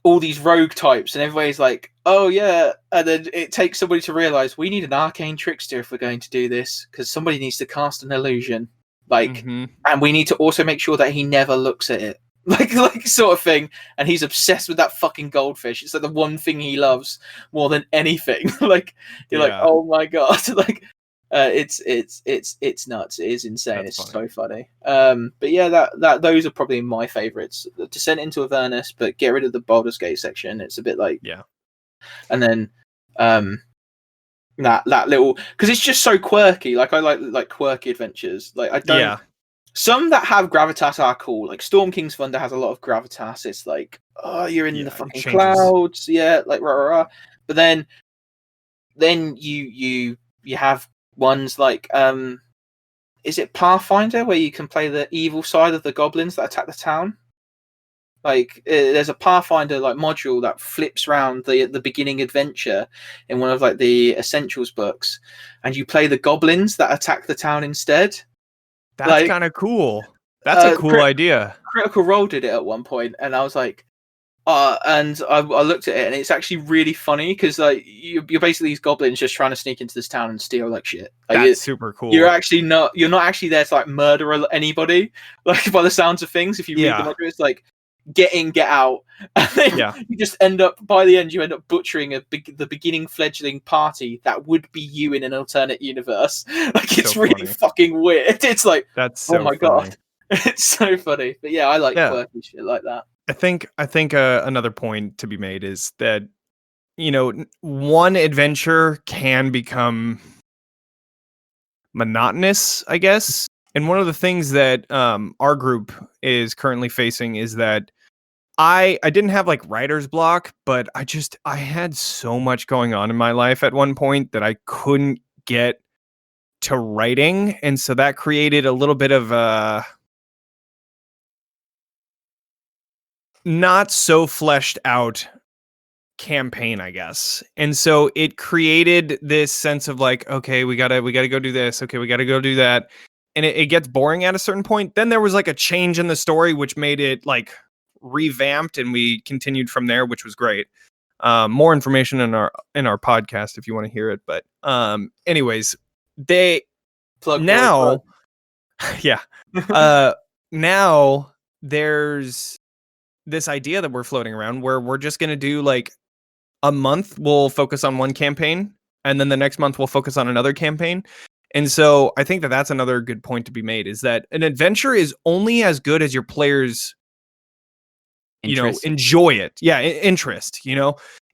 all these rogue types and everybody's like, oh yeah, and then it takes somebody to realize we need an arcane trickster if we're going to do this, because somebody needs to cast an illusion, like, and we need to also make sure that he never looks at it, like sort of thing, and he's obsessed with that fucking goldfish. It's like the one thing he loves more than anything. Like, you're like, oh my god. Like, it's nuts. It is insane. That's funny. So funny. But yeah, those are probably my favorites. Descent into Avernus, but get rid of the Baldur's Gate section. It's a bit like, and then that little, because it's just so quirky. Like, I like quirky adventures. Like, I don't. Some that have gravitas are cool. Like Storm King's Thunder has a lot of gravitas. It's like, oh, you're in the fucking clouds, like rah, rah, rah. But then you have ones like is it Pathfinder, where you can play the evil side of the goblins that attack the town? Like, there's a Pathfinder like module that flips around the beginning adventure in one of like the Essentials books, and you play the goblins that attack the town instead. That's like, kind of cool. That's a cool idea. Critical Role did it at one point, and I was like, and I looked at it, and it's actually really funny because like you're basically these goblins just trying to sneak into this town and steal like shit. Like, that's super cool. You're not actually there to like murder anybody. Like, by the sounds of things, if you read the module, it's like get in, get out, and then you just end up, by the end, you end up butchering the beginning fledgling party that would be you in an alternate universe. Like, it's so really fucking weird. It's like, that's so funny. God, it's so funny. But yeah, I like quirky shit like that. I think another point to be made is that, you know, one adventure can become monotonous, I guess. And one of the things that our group is currently facing is that I didn't have like writer's block, but I had so much going on in my life at one point that I couldn't get to writing. And so that created a little bit of a not so fleshed out campaign, I guess. And so it created this sense of like, okay, we gotta go do this. Okay, we gotta go do that. And it gets boring at a certain point. Then there was like a change in the story, which made it like revamped, and we continued from there, which was great. More information in our podcast if you want to hear it. But anyways, they now now there's this idea that we're floating around where we're just going to do like a month we'll focus on one campaign, and then the next month we'll focus on another campaign. And so I think that that's another good point to be made, is that an adventure is only as good as your players, enjoy it. Yeah. Interest,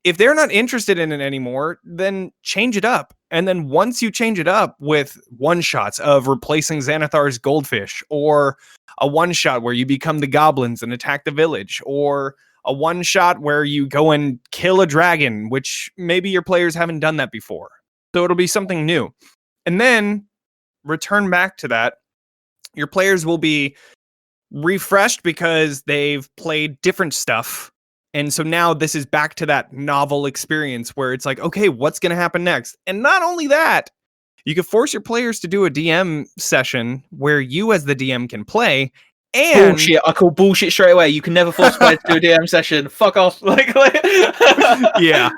if they're not interested in it anymore, then change it up. And then once you change it up with one shots of replacing Xanathar's goldfish, or a one shot where you become the goblins and attack the village, or a one shot where you go and kill a dragon, which maybe your players haven't done that before. So it'll be something new. And then return back to that. Your players will be refreshed because they've played different stuff. And so now this is back to that novel experience where it's like, okay, what's going to happen next? And not only that, you can force your players to do a DM session where you as the DM can play, And bullshit. I call bullshit straight away. You can never force players to do a DM session. Fuck off. yeah.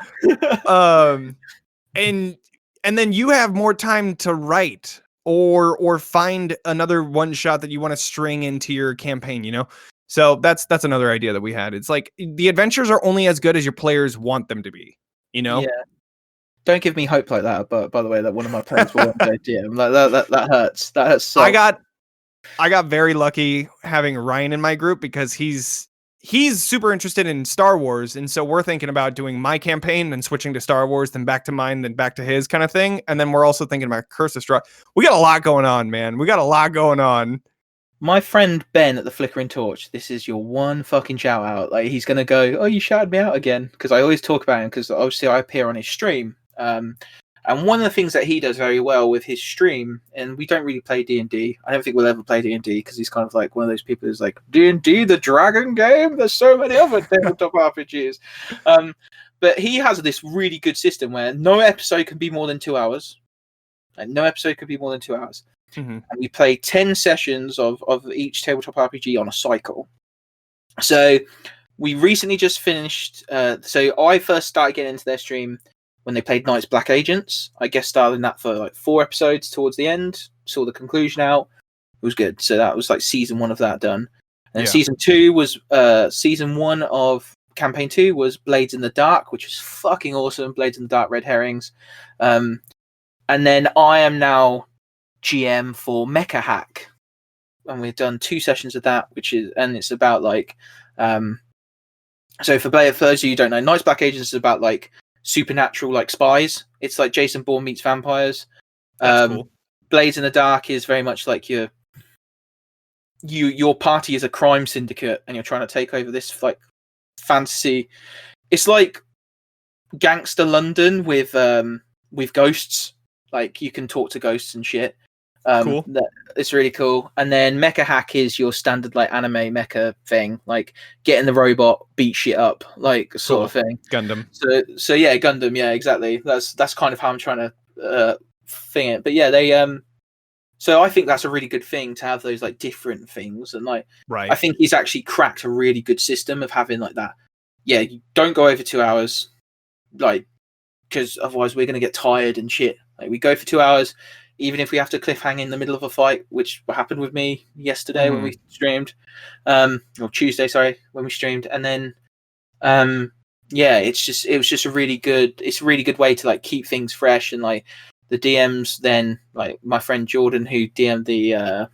And then you have more time to write or find another one shot that you want to string into your campaign, you know? So that's another idea that we had. It's like the adventures are only as good as your players want them to be, you know? Yeah. Don't give me hope like that. But by the way, that one of my players will one day DM. Like that hurts. That hurts. So. I got very lucky having Ryan in my group because he's super interested in Star Wars, and so we're thinking about doing my campaign, then switching to Star Wars, then back to mine, then back to his kind of thing. And then we're also thinking about Curse of Straw. We got a lot going on, man. We got a lot going on. My friend Ben at the Flickering Torch, this is your one fucking shout out. Like he's gonna go, oh, you shouted me out again, because I always talk about him because obviously I appear on his stream. And one of the things that he does very well with his stream, and we don't really play D&D. I don't think we'll ever play D&D because he's kind of like one of those people who's like, D&D, the dragon game? There's so many other tabletop RPGs. But he has this really good system where no episode can be more than 2 hours. Like, no episode could be more than 2 hours. Mm-hmm. And we play 10 sessions of each tabletop RPG on a cycle. So we recently just finished... so I first started getting into their stream when they played Night's Black Agents. I guest starred in that for like 4 episodes towards the end. Saw the conclusion out. It was good. So that was like season 1 of that done. And season 2 was season 1 of campaign 2 was Blades in the Dark, which was fucking awesome. Blades in the Dark, Red Herrings. And then I am now GM for Mecha Hack. And we've done 2 sessions of that, and it's about like so for those of you who don't know, Night's Black Agents is about like supernatural like spies. It's like Jason Bourne meets vampires. That's cool. Blades in the Dark is very much like your party is a crime syndicate and you're trying to take over this like fantasy. It's like gangster London with ghosts. Like you can talk to ghosts and shit. Cool. It's really cool. And then Mecha Hack is your standard like anime mecha thing, like get in the robot, beat shit up, like sort of thing. Gundam. So yeah, Gundam. Yeah, exactly. That's kind of how I'm trying to thing it. But yeah, they So I think that's a really good thing to have those like different things, and like right. I think he's actually cracked a really good system of having like that. Yeah, you don't go over 2 hours, like because otherwise we're gonna get tired and shit. Like we go for 2 hours. Even if we have to cliffhang in the middle of a fight, which happened with me yesterday when we streamed, or Tuesday, sorry, when we streamed, and then, yeah, it was just a really good way to like keep things fresh, and like the DMs then, like my friend Jordan who DM'd the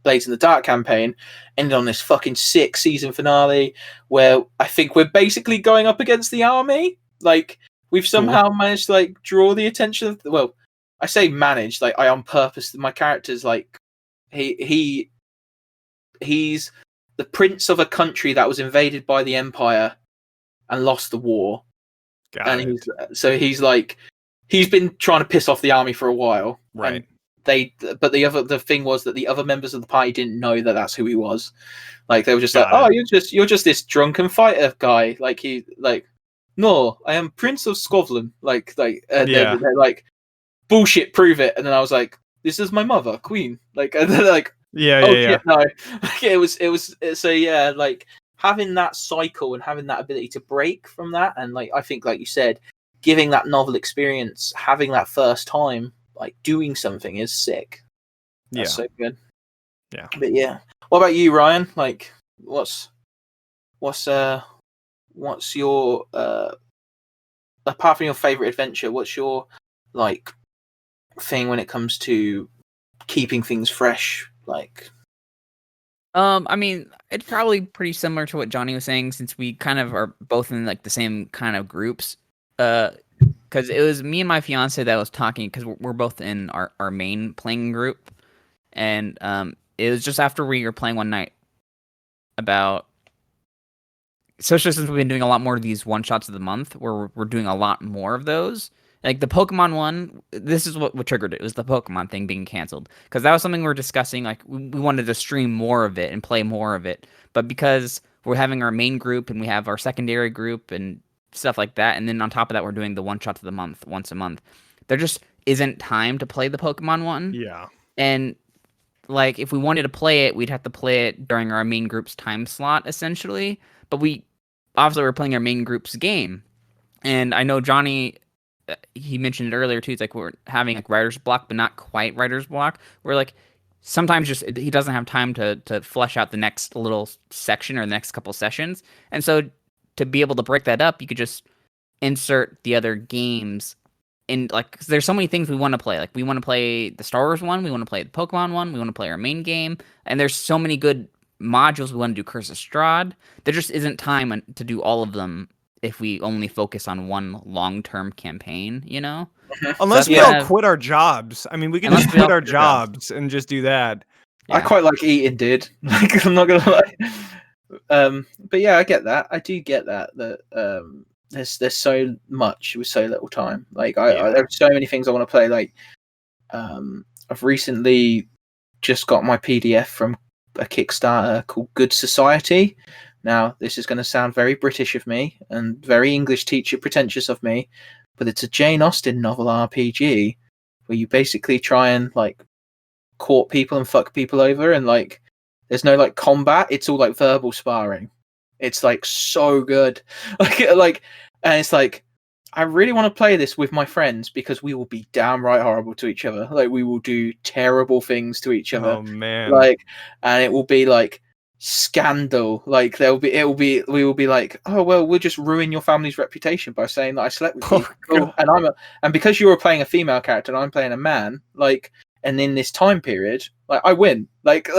Blades in the Dark campaign, ended on this fucking sick season finale where I think we're basically going up against the army. Like we've somehow managed to like draw the attention of I say managed, like I on purpose. My character's like he's the prince of a country that was invaded by the Empire and lost the war. He's like he's been trying to piss off the army for a while, right? But the thing was that the other members of the party didn't know that that's who he was. Like they were just oh, you're just this drunken fighter guy. Like no, I am Prince of Scotland. They're like. Bullshit, prove it. And then I was like, this is my mother, Queen. Like, and then like, shit, no. it was so yeah, like having that cycle and having that ability to break from that, and like I think, like you said, giving that novel experience, having that first time, like doing something is sick. That's so good. Yeah. But yeah, what about you, Ryan? Like, what's your apart from your favorite adventure, what's your like thing when it comes to keeping things fresh? Like I mean, it's probably pretty similar to what Johnny was saying, since we kind of are both in like the same kind of groups. Because it was me and my fiance that was talking, because we're both in our main playing group, and it was just after we were playing one night about, especially since we've been doing a lot more of these one shots of the month, where we're doing a lot more of those. Like the Pokemon one, this is what triggered it. It was the Pokemon thing being canceled. Because that was something we were discussing. Like, we wanted to stream more of it and play more of it. But because we're having our main group and we have our secondary group and stuff like that, and then on top of that, we're doing the one shots of the month, once a month, there just isn't time to play the Pokemon one. Yeah. And like if we wanted to play it, we'd have to play it during our main group's time slot, essentially. But we obviously we're playing our main group's game, and I know Johnny. He mentioned it earlier too. It's like we're having like writer's block, but not quite writer's block. We're like sometimes just he doesn't have time to flesh out the next little section or the next couple sessions, and so to be able to break that up, you could just insert the other games. And like, 'cause there's so many things we want to play. Like, we want to play the Star Wars one, we want to play the Pokemon one, we want to play our main game, and there's so many good modules. We want to do Curse of Strahd. There just isn't time to do all of them if we only focus on one long-term campaign, you know? Unless we all quit our jobs. I mean, we can just quit our jobs and just do that. Yeah. I quite like eating, dude. Like, I'm not gonna lie. But yeah, I get that. I do get that. There's so much with so little time. Like, there's so many things I want to play. Like, I've recently just got my PDF from a Kickstarter called Good Society. Now, this is going to sound very British of me and very English teacher pretentious of me, but it's a Jane Austen novel RPG where you basically try and like court people and fuck people over, and like there's no like combat. It's all like verbal sparring. It's like so good. Like, and it's like I really want to play this with my friends because we will be downright horrible to each other. Like, we will do terrible things to each other. Oh man! Like, and it will be like scandal. Like, we will be like, oh well, we'll just ruin your family's reputation by saying that I slept with you. Cool. And because you were playing a female character and I'm playing a man, like, and in this time period, like, I win. Like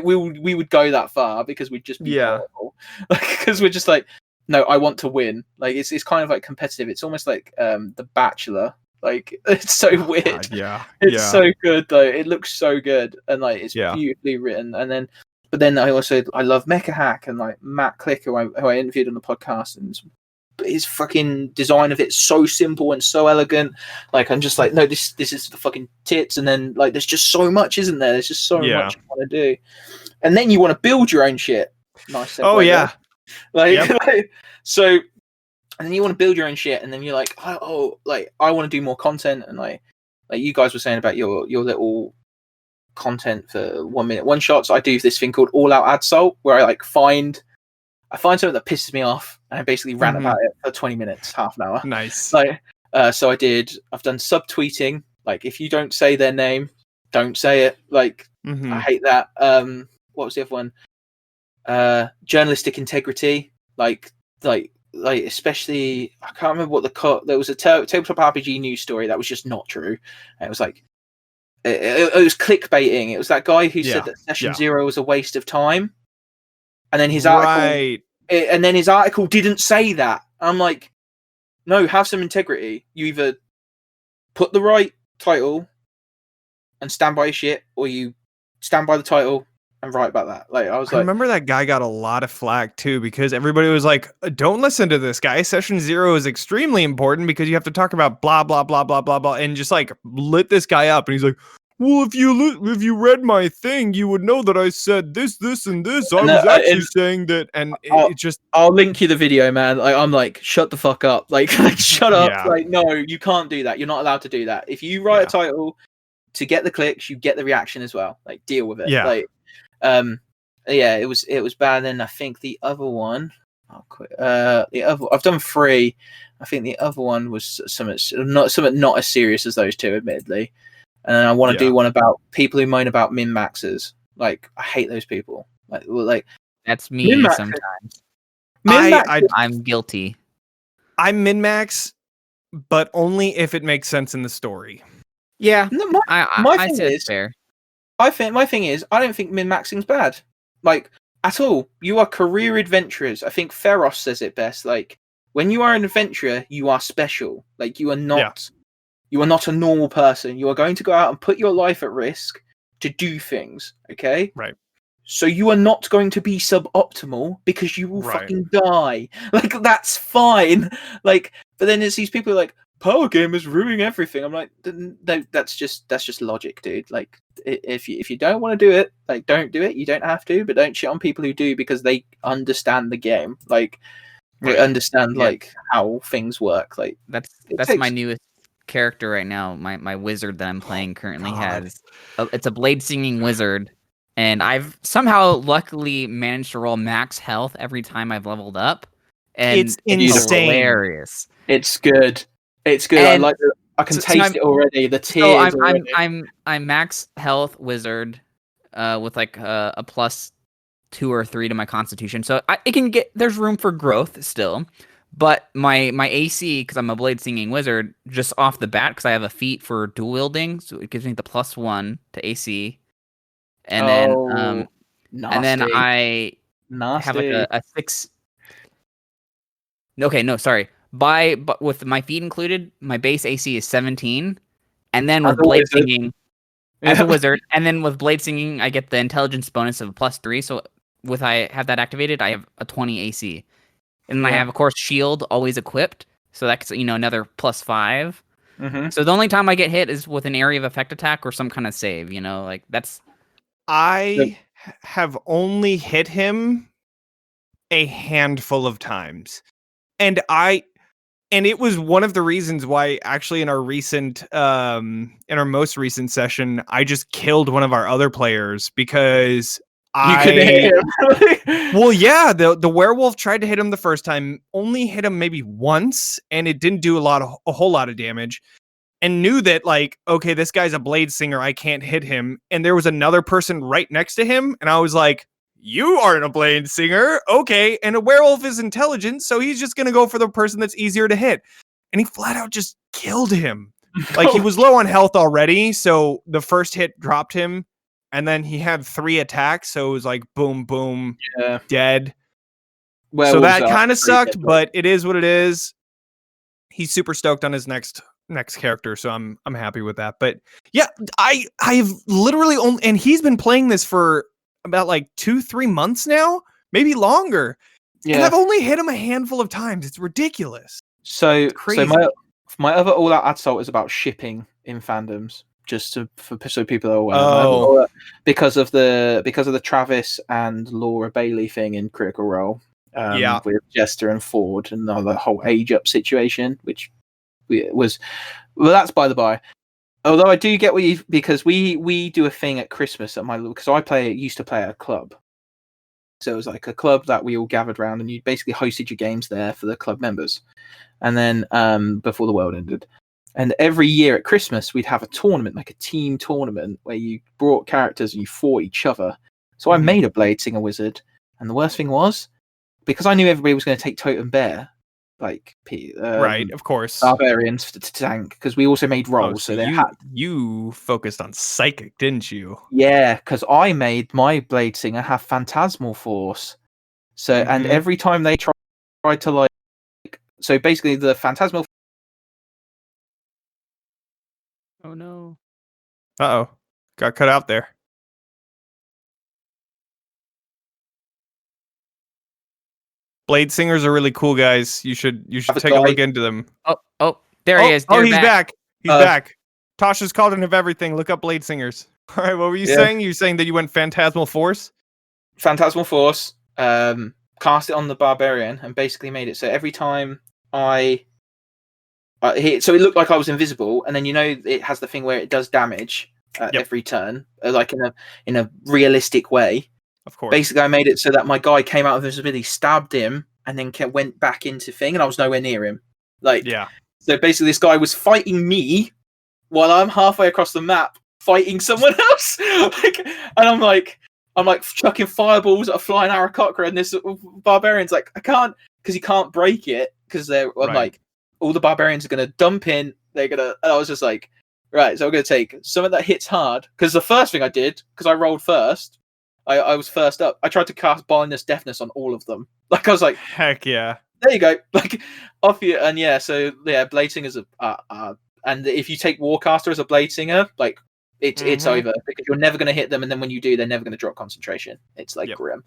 we would go that far because we'd just be horrible. Like, because we're just like, no, I want to win. Like, it's kind of like competitive. It's almost like The Bachelor. Like, it's so weird. God, it's so good though. It looks so good, and like it's beautifully written. But then I love Mecha Hack, and like Matt Click, who I interviewed on the podcast, and his fucking design of it's so simple and so elegant. Like, I'm just like, no, this is the fucking tits. And then like there's just so much, isn't there? There's just so much you want to do. And then you want to build your own shit. Nice segue. Oh yeah. So, and then you want to build your own shit, and then you're like, like I want to do more content, and like you guys were saying about your little content for 1 minute one shots. I do this thing called All Out Ad Salt, where I find something that pisses me off, and I basically rant about it for 20 minutes, half an hour. Nice. Like, so I've done subtweeting. Like, if you don't say their name, don't say it. Like, I hate that. What was the other one? Journalistic integrity. Like especially, I can't remember what there was a tabletop RPG news story that was just not true. And it was like, it was clickbaiting. It was that guy who said that Session Zero was a waste of time, and then his article didn't say that. I'm like, no, have some integrity. You either put the right title and stand by your shit, or you stand by the title and write about that. Like, I remember that guy got a lot of flack too, because everybody was like, don't listen to this guy. Session Zero is extremely important because you have to talk about blah blah blah blah blah blah, and just like lit this guy up. And he's like, well, if you read my thing, you would know that I said this, and this. I was actually saying that, and I'll link you the video, man. Like, I'm like, shut the fuck up. Like shut up. Yeah. Like, no, you can't do that. You're not allowed to do that. If you write a title to get the clicks, you get the reaction as well. Like, deal with it. Yeah. Like, it was bad. Then I think the other one, I've done 3. I think the other one was something not as serious as those two, admittedly. And I want to do one about people who moan about min-maxers. Like, I hate those people. Like that's me sometimes. I'm guilty. I min-max, but only if it makes sense in the story. Yeah, no, my thing is fair. My thing is, I don't think min-maxing's bad. Like, at all. You are career adventurers. I think Feroz says it best. Like, when you are an adventurer, you are special. Like, you are not. You are not a normal person. You are going to go out and put your life at risk to do things, okay? Right. So you are not going to be suboptimal because you will fucking die. Like, that's fine. Like, but then there's these people who are like, power gamers ruining everything. I'm like, no, that's just logic, dude. Like, if you don't want to do it, like, don't do it. You don't have to, but don't shit on people who do because they understand the game. Like, they understand like how things work. Like, that's my newest character right now, my wizard that I'm playing currently it's a blade singing wizard, and I've somehow luckily managed to roll max health every time I've leveled up, and It's insane. hilarious. It's good. It's good. And I can taste it already. The tears. I'm max health wizard, with like a +2 or 3 to my constitution, so it can get, there's room for growth still. But my AC, because I'm a blade singing wizard, just off the bat, because I have a feat for dual wielding, so it gives me the +1 to AC, and then I have like a 6. Okay, no, sorry. But with my feat included, my base AC is 17, and then with blade singing as a wizard, and then with blade singing, I get the intelligence bonus of +3. So I have that activated, I have a 20 AC. And I have, of course, shield always equipped, so that's another +5. Mm-hmm. So the only time I get hit is with an area of effect attack or some kind of save. Like that's. I have only hit him a handful of times, and it was one of the reasons why actually in our most recent session I just killed one of our other players because. You could hit him. Well, yeah, the werewolf tried to hit him the first time, only hit him maybe once, and it didn't do a whole lot of damage, and knew that, like, okay, this guy's a blade singer, I can't hit him, and there was another person right next to him, and I was like, you aren't a blade singer, okay, and a werewolf is intelligent, so he's just gonna go for the person that's easier to hit, and he flat out just killed him. Like, he was low on health already, so the first hit dropped him, and then he had 3 attacks, so it was like boom, boom, dead. So that kind of sucked, but it is what it is. He's super stoked on his next character, so I'm happy with that. But yeah, I've literally only, and he's been playing this for about like 2-3 months now, maybe longer. Yeah. And I've only hit him a handful of times. It's ridiculous. So my other all out assault is about shipping in fandoms. Just so people are aware, because of the Travis and Laura Bailey thing in Critical Role, with Jester and Ford and the whole age up situation, which was, well, that's by the by. Although I do get what you, because we do a thing at Christmas at because I used to play at a club, so it was like a club that we all gathered around, and you basically hosted your games there for the club members, and then before the world ended. And every year at Christmas, we'd have a tournament, like a team tournament, where you brought characters and you fought each other. So I made a Blade Singer Wizard. And the worst thing was, because I knew everybody was going to take Totem Bear, like right, of course, Barbarians to tank, because we also made rolls. So you focused on Psychic, didn't you? Yeah, because I made my Blade Singer have Phantasmal Force. So and every time they tried to so basically the Phantasmal. Oh no! Uh-oh, got cut out there. Blade Singers are really cool, guys. You should take a look into them. Oh, there he is. He's back. He's back. Tasha's Cauldron of Everything. Look up Blade Singers. All right, what were you saying? You were saying that you went Phantasmal Force? Phantasmal Force. Cast it on the Barbarian and basically made it so every time so it looked like I was invisible, and then it has the thing where it does damage every turn, like in a realistic way. Of course. Basically, I made it so that my guy came out of invisibility, stabbed him, and then went back into thing, and I was nowhere near him. So basically, this guy was fighting me while I'm halfway across the map fighting someone else, and I'm like chucking fireballs at a flying Aarakocra, and this barbarian's like, I can't, because he can't break it, because they're like, all the barbarians are going to dump in. And I was just like, right, so I'm going to take something that hits hard. Because the first thing I did, because I rolled first, I was first up. I tried to cast Blindness, Deafness on all of them. Like, I was like, heck yeah. There you go. Like, off you. And so Blade Singers and if you take Warcaster as a Blade Singer, like, it's over. Because you're never going to hit them. And then when you do, they're never going to drop concentration. It's like grim.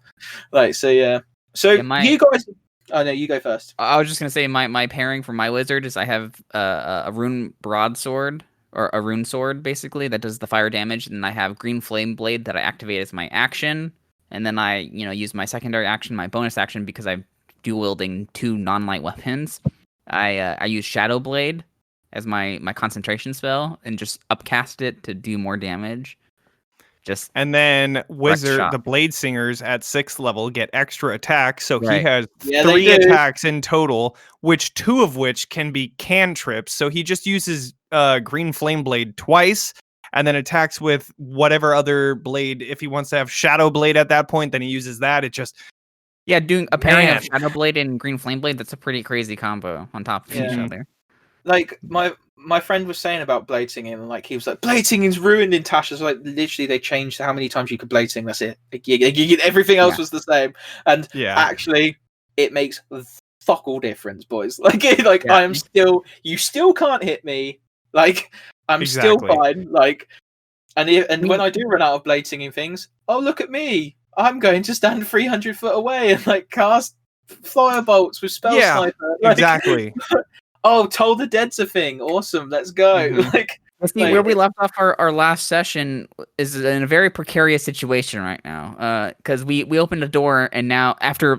Like, so yeah. So you guys... Oh, no, you go first. I was just going to say my pairing for my wizard is I have a rune broadsword, or a rune sword, basically, that does the fire damage, and I have green flame blade that I activate as my action, and then I use my secondary action, my bonus action, because I'm dual wielding 2 non-light weapons. I use shadow blade, as my concentration spell and just upcast it to do more damage. And then shot. the Blade Singers at 6th level get extra attacks, so he Right. has Yeah, 3 they do. attacks in total, which 2 of which can be cantrips. So he just uses Green Flame Blade twice, and then attacks with whatever other blade. If he wants to have Shadow Blade at that point, then he uses that. It just doing a pairing of Man. Shadow Blade and Green Flame Blade. That's a pretty crazy combo on top of each Yeah. other. Like my friend was saying about blade singing, and like he was like, blade singing's ruined in Tasha's. Like literally, they changed how many times you could blade sing. That's it. Like, everything else was the same, and actually, it makes fuck all difference, boys. Like I am still, you still can't hit me. Like I'm still fine. Like, and when I do run out of blade singing things, oh look at me, I'm going to stand 300 foot away and like cast firebolts with spell sniper. Like, exactly. Oh, Toll the Dead's a thing. Awesome, let's go. Where we left off our last session is in a very precarious situation right now. Because we opened a door, and now after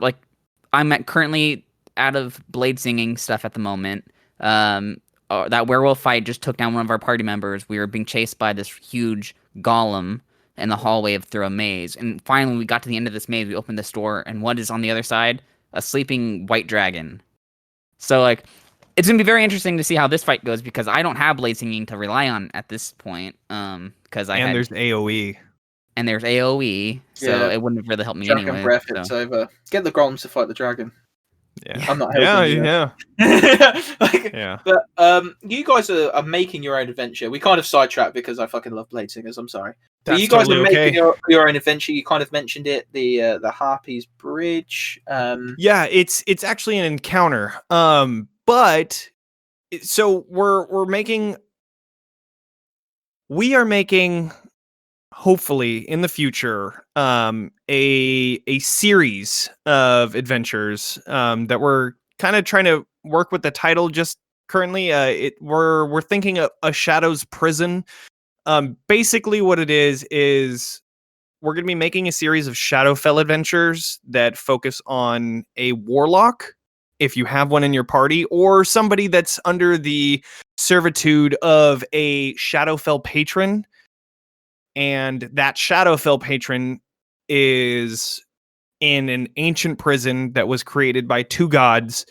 I'm currently out of blade singing stuff at the moment. That werewolf fight just took down one of our party members. We were being chased by this huge golem in the hallway through a maze, and finally we got to the end of this maze. We opened this door, and what is on the other side? A sleeping white dragon. So it's gonna be very interesting to see how this fight goes, because I don't have blade singing to rely on at this point. There's AOE. And there's AOE, so it wouldn't have really helped me Dragon anyway. breath, it's over. Get the golems to fight the dragon. Yeah, I'm not helping you. Yeah. But you guys are making your own adventure. We kind of sidetracked because I fucking love blade singers. I'm sorry. But you guys are making your own adventure. You kind of mentioned it, the Harpies Bridge. Yeah, it's actually an encounter. But so we are making hopefully in the future a series of adventures that we're kind of trying to work with the title just currently. We're thinking of a Shadow's Prison. Basically what it is we're going to be making a series of Shadowfell adventures that focus on a warlock, if you have one in your party, or somebody that's under the servitude of a Shadowfell patron. And that Shadowfell patron is in an ancient prison that was created by 2 gods.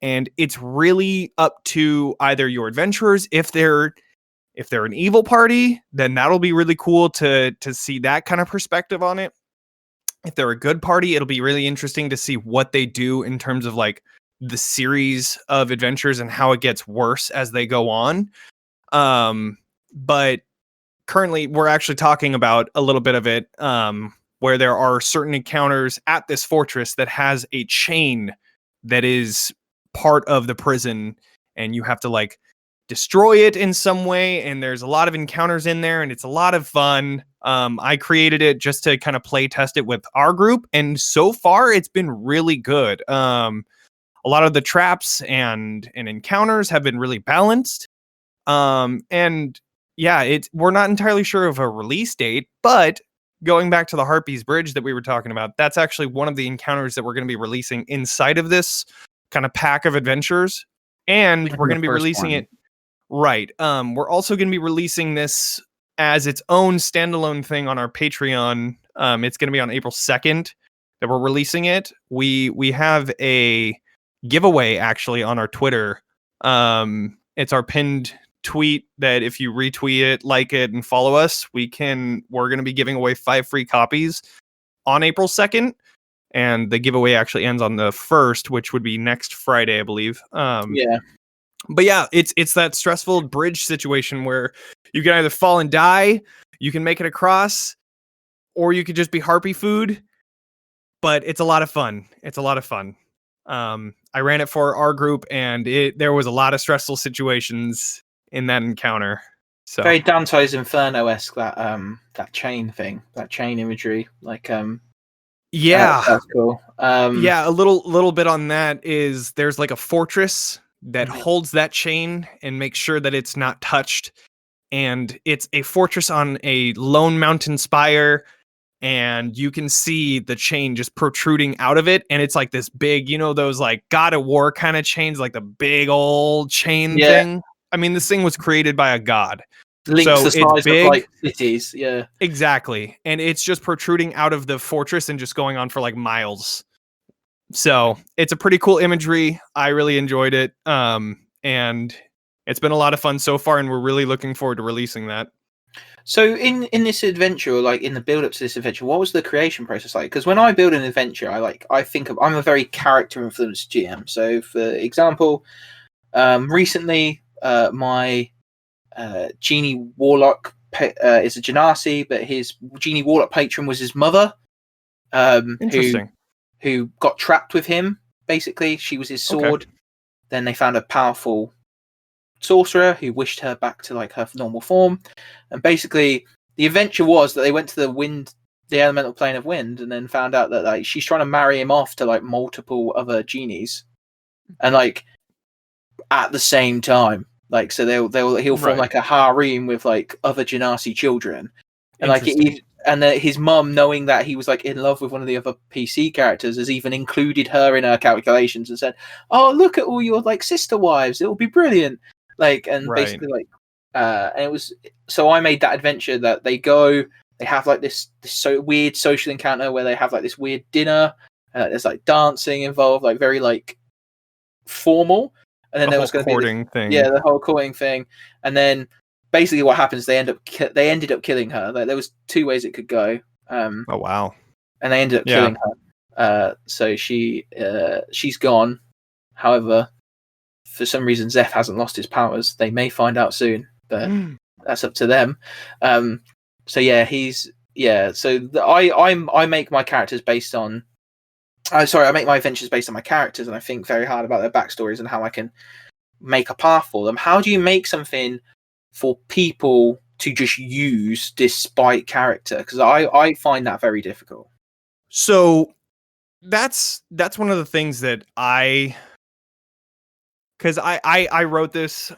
And it's really up to either your adventurers. If they're an evil party, then that'll be really cool to see that kind of perspective on it. If they're a good party, it'll be really interesting to see what they do in terms of the series of adventures and how it gets worse as they go on. But currently we're actually talking about a little bit of it, where there are certain encounters at this fortress that has a chain that is part of the prison, and you have to destroy it in some way. And there's a lot of encounters in there, and it's a lot of fun. I created it just to kind of play test it with our group, and so far it's been really good. A lot of the traps and encounters have been really balanced. And yeah, we're not entirely sure of a release date, but going back to the Harpies Bridge that we were talking about, that's actually one of the encounters that we're going to be releasing inside of this kind of pack of adventures. And we're going to be releasing it. Right. We're also going to be releasing this as its own standalone thing on our Patreon. It's going to be on April 2nd that we're releasing it. We have a giveaway actually on our Twitter. It's our pinned tweet that if you retweet it, like it, and follow us, we're going to be giving away 5 free copies on April 2nd. And the giveaway actually ends on the 1st, which would be next Friday, I believe. Yeah. But yeah, it's that stressful bridge situation where you can either fall and die, you can make it across, or you could just be harpy food. But it's a lot of fun. I ran it for our group, and there was a lot of stressful situations in that encounter. So very Dante's Inferno-esque, that chain thing, that chain imagery. Yeah, that's cool. Yeah, a little bit on that is there's a fortress that holds that chain and makes sure that it's not touched. And it's a fortress on a lone mountain spire, and you can see the chain just protruding out of it. And it's this big, those God of War kind of chains, the big old chain thing. I mean, this thing was created by a god. Links So the it's size big. of like cities. Yeah. Exactly. And it's just protruding out of the fortress and just going on for like miles. So it's a pretty cool imagery. I really enjoyed it. And it's been a lot of fun so far, and we're really looking forward to releasing that. So in this adventure, or like in the build up to this adventure, what was the creation process like? Because when I build an adventure, I'm a very character influenced GM. So for example, recently my genie warlock is a genasi, but his genie warlock patron was his mother, Interesting. who got trapped with him. Basically, she was his sword. Okay. Then they found a powerful sorcerer who wished her back to like her normal form, and basically the adventure was that they went to the elemental plane of wind, and then found out that like she's trying to marry him off to like multiple other genies, and like at the same time, like so he'll form Right. like a harem with like other genasi children, and like Interesting. his mum, knowing that he was like in love with one of the other PC characters, has even included her in her calculations and said, "Oh, look at all your like sister wives; it will be brilliant." Like, and Right. basically like, and it was, so I made that adventure that they have like this so weird social encounter where they have like this weird dinner, there's like dancing involved, like very like formal, and then The there whole was going to be courting thing. the whole courting thing, and then basically what happens, they ended up killing her. Like, there was two ways it could go, Oh wow. and they ended up killing her. So she's gone. However, for some reason, Zeph hasn't lost his powers. They may find out soon, but that's up to them. So yeah, I make my characters based on. I make my adventures based on my characters, and I think very hard about their backstories and how I can make a path for them. How do you make something for people to just use despite character? Because I find that very difficult. So that's one of the things that because I wrote this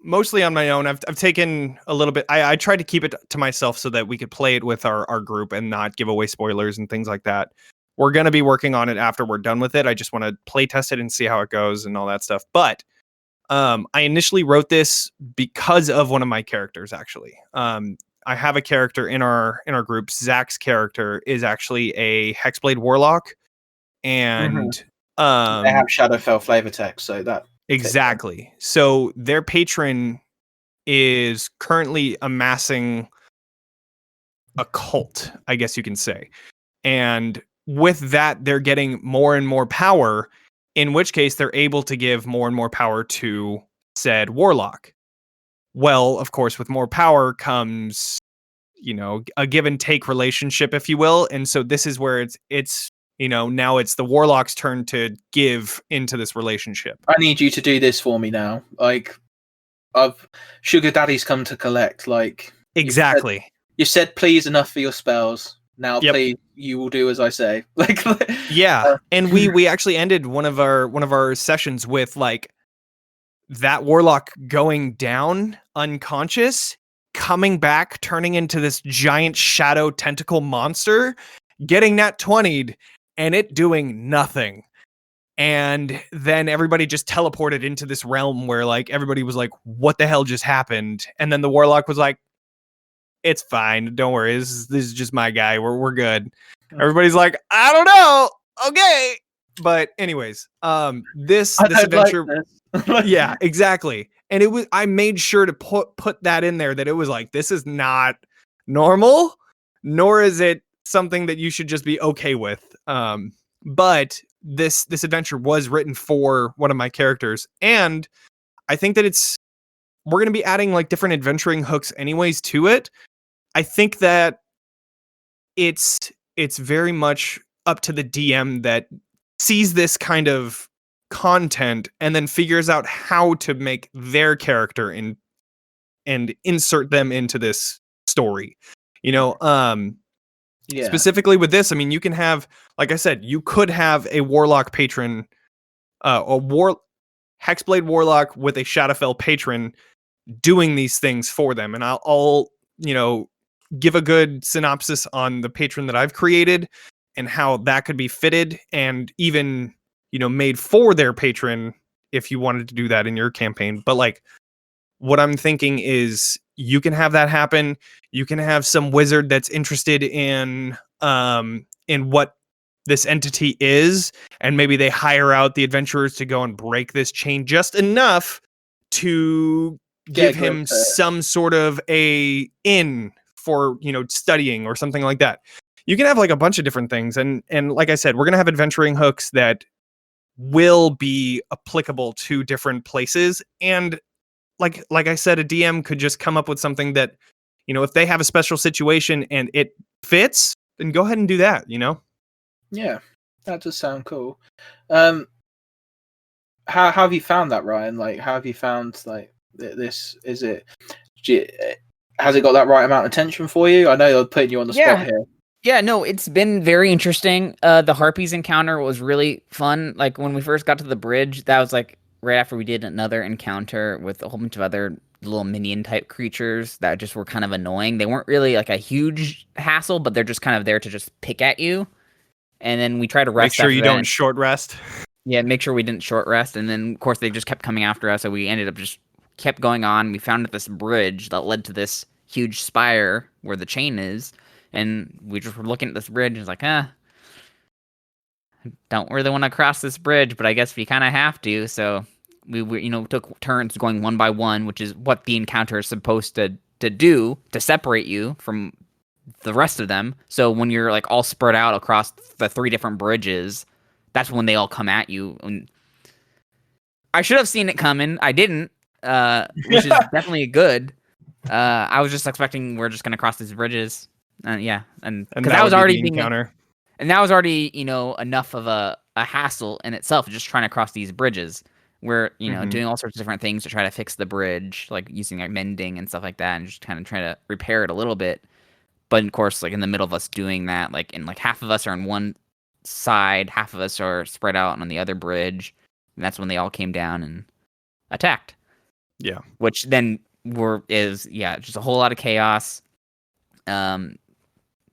mostly on my own. I've taken a little bit. I tried to keep it to myself so that we could play it with our group and not give away spoilers and things like that. We're going to be working on it after we're done with it. I just want to play test it and see how it goes and all that stuff. But I initially wrote this because of one of my characters, actually. I have a character in our group. Zach's character is actually a Hexblade Warlock, and They have Shadowfell flavor text, so that exactly. So their patron is currently amassing a cult, I guess you can say. And with that, they're getting more and more power, in which case they're able to give more and more power to said warlock. Well, of course, with more power comes, a give and take relationship, if you will. And so this is where it's now it's the warlock's turn to give into this relationship. I need you to do this for me now. Like, sugar daddy's come to collect. Like, exactly. You said please enough for your spells. Now, Yep. Please, you will do as I say. Like, yeah. And we actually ended one of our sessions with like that warlock going down unconscious, coming back, turning into this giant shadow tentacle monster, getting nat 20'd, and it doing nothing. And then everybody just teleported into this realm where like everybody was like, what the hell just happened? And then the warlock was like, it's fine, don't worry, this is just my guy, we're good. Everybody's like, I don't know, okay. But anyways, this adventure, like yeah, exactly. And I made sure to put that in there, that it was like, this is not normal, nor is it something that you should just be okay with. But this adventure was written for one of my characters, and I think that we're going to be adding like different adventuring hooks anyways to it. I think that it's very much up to the DM that sees this kind of content and then figures out how to make their character and insert them into this story. Specifically with this, I mean, you can have, like I said, you could have a warlock patron, Hexblade Warlock with a Shadowfell patron doing these things for them. And I'll give a good synopsis on the patron that I've created and how that could be fitted and even, made for their patron if you wanted to do that in your campaign. But like, what I'm thinking is you can have that happen. You can have some wizard that's interested in what this entity is, and maybe they hire out the adventurers to go and break this chain just enough to give him some sort of a in for, studying or something like that. You can have like a bunch of different things, and like I said, we're gonna have adventuring hooks that will be applicable to different places. And like I said, a DM could just come up with something that, if they have a special situation and it fits, then go ahead and do that. Yeah, that does sound cool. How have you found that, Ryan? Like, how have you found like this? Has it got that right amount of tension for you? I know I'm putting you on the spot here. Yeah, no, it's been very interesting. The Harpies encounter was really fun. Like when we first got to the bridge, that was like right after we did another encounter with a whole bunch of other little minion type creatures that just were kind of annoying. They weren't really like a huge hassle, but they're just kind of there to just pick at you. And then we try to rest. Make sure you don't short rest. Yeah, make sure we didn't short rest. And then of course they just kept coming after us, so we ended up just kept going on. We found this bridge that led to this huge spire where the chain is. And we just were looking at this bridge and it's like, don't really want to cross this bridge, but I guess we kind of have to. So we took turns going one by one, which is what the encounter is supposed to do to separate you from the rest of them. So when you're like all spread out across the 3 different bridges, that's when they all come at you. And I should have seen it coming. I didn't, which is definitely good. I was just expecting we're just going to cross these bridges. Yeah, and because that was already being encounter, and that was already enough of a hassle in itself, just trying to cross these bridges. We're doing all sorts of different things to try to fix the bridge, like using like mending and stuff like that, and just kind of trying to repair it a little bit. But of course, like in the middle of us doing that, like half of us are on one side, half of us are spread out on the other bridge, and that's when they all came down and attacked. Yeah, which then just a whole lot of chaos.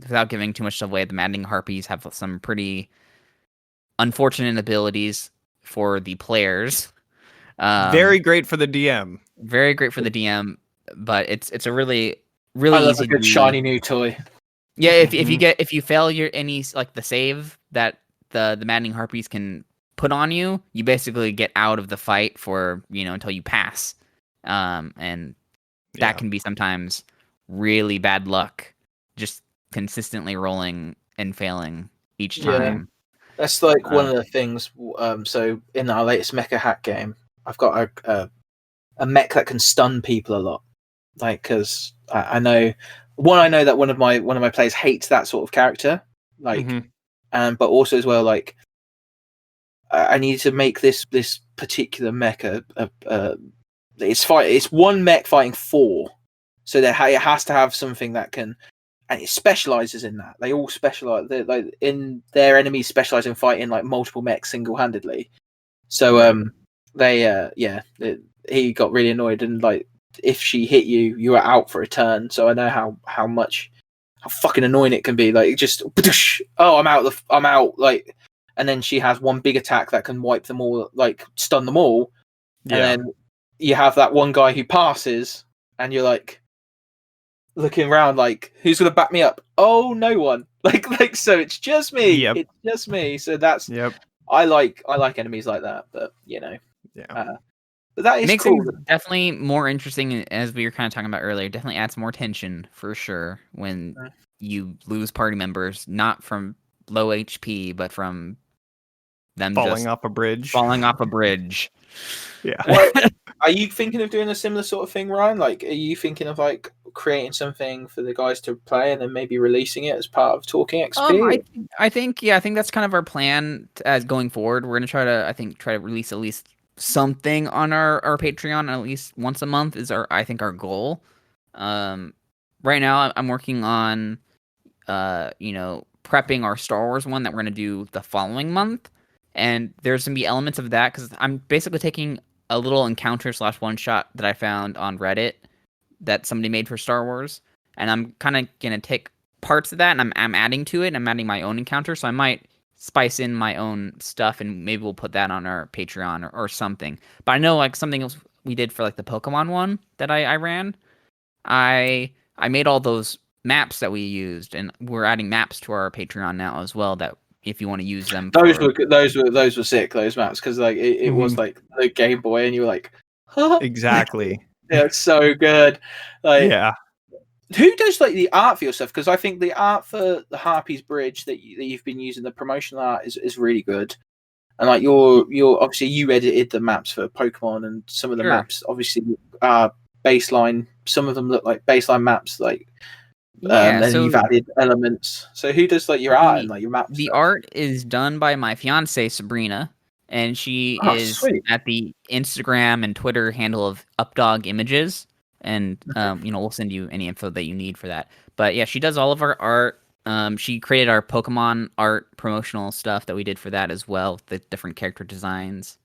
Without giving too much away, the Maddening Harpies have some pretty unfortunate abilities for the players. Very great for the DM. Very great for the DM, but it's a really easy, a good shiny new toy. Yeah, if you fail any like the save that the Maddening Harpies can put on you, you basically get out of the fight for until you pass, and that can be sometimes really bad luck. Just consistently rolling and failing each time. That's like one of the things. So in our latest mecha hack game, I've got a mech that can stun people a lot. Like, because I know that one of my players hates that sort of character. Like, but also as well, like, I need to make this particular mecha. It's one mech fighting 4, so it has to have something that can. And it specializes in that. They all specialize. Like in their enemies specialize in fighting like multiple mechs single-handedly. So he got really annoyed, and like if she hit you, you were out for a turn. So I know how fucking annoying it can be. Like just I'm out. Like, and then she has one big attack that can wipe them all, like stun them all. Yeah. And then you have that one guy who passes, and you're like. Looking around like who's gonna back me up? Oh, no one. Like so it's just me. Yep. It's just me. So that's I like enemies like that, but but that is makes cool. It definitely more interesting, as we were kind of talking about earlier. Definitely adds more tension for sure when you lose party members, not from low HP, but from them falling off a bridge. Yeah. Are you thinking of doing a similar sort of thing, Ryan? Like, are you thinking of like creating something for the guys to play and then maybe releasing it as part of Talking XP? I think that's kind of our plan as going forward. We're gonna try to release at least something on our Patreon at least once a month is our goal. Right now I'm working on prepping our Star Wars one that we're gonna do the following month, and there's gonna be elements of that because I'm basically taking a little encounter / one shot that I found on Reddit that somebody made for Star Wars, and I'm kind of gonna take parts of that and I'm adding to it, and I'm adding my own encounter, so I might spice in my own stuff and maybe we'll put that on our Patreon or something. But I know like something else we did for like the Pokemon one that I ran, I made all those maps that we used, and we're adding maps to our Patreon now as well. That if you want to use them, those were sick. Those maps, because like it was like the Game Boy, and you were like, huh? Exactly. Yeah, it's so good. Like, Yeah. who does like the art for your stuff? Because I think the art for the Harpy's Bridge that you've been using, the promotional art is really good. And like you're obviously you edited the maps for Pokemon, and some of the maps obviously are baseline. Some of them look like baseline maps, like and then you've added elements. So who does like your art and like your maps? The art is done by my fiance Sabrina, and she is sweet. at the Instagram and Twitter handle of UpDogImages. And we'll send you any info that you need for that. But yeah, she does all of our art. She created our Pokemon art promotional stuff that we did for that as well, the different character designs.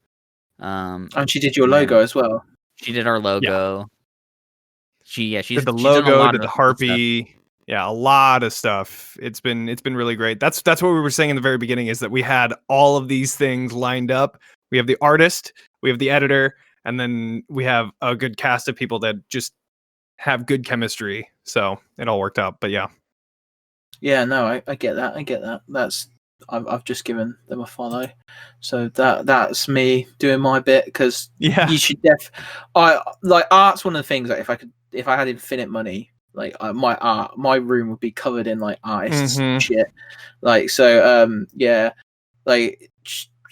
And she did your logo as well. She did our logo. Yeah. She's did the logo, did the Harpy. Yeah, a lot of stuff. It's been really great. That's what we were saying in the very beginning, is that we had all of these things lined up. We have the artist, we have the editor, and then we have a good cast of people that just have good chemistry. So it all worked out. But yeah. Yeah, no, I get that. I get that. I've just given them a follow, so that's me doing my bit, because you should art's one of the things that if I had infinite money, like my room would be covered in like artists shit, like so yeah, like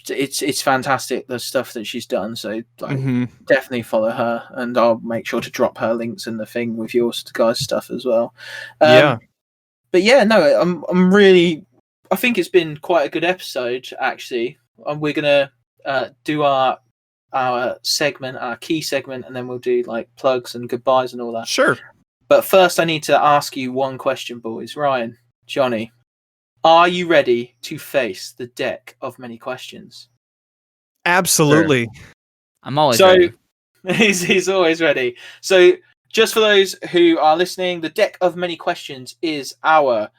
it's fantastic, the stuff that she's done. So like definitely follow her, and I'll make sure to drop her links in the thing with your guys' stuff as well. But yeah, no, I'm really. I think it's been quite a good episode, actually. We're gonna do our segment, our key segment, and then we'll do like plugs and goodbyes and all that. Sure. But first, I need to ask you one question, boys. Ryan, Johnny, are you ready to face the deck of many questions? Absolutely. Sure. I'm always ready. He's always ready. So, just for those who are listening, the deck of many questions is our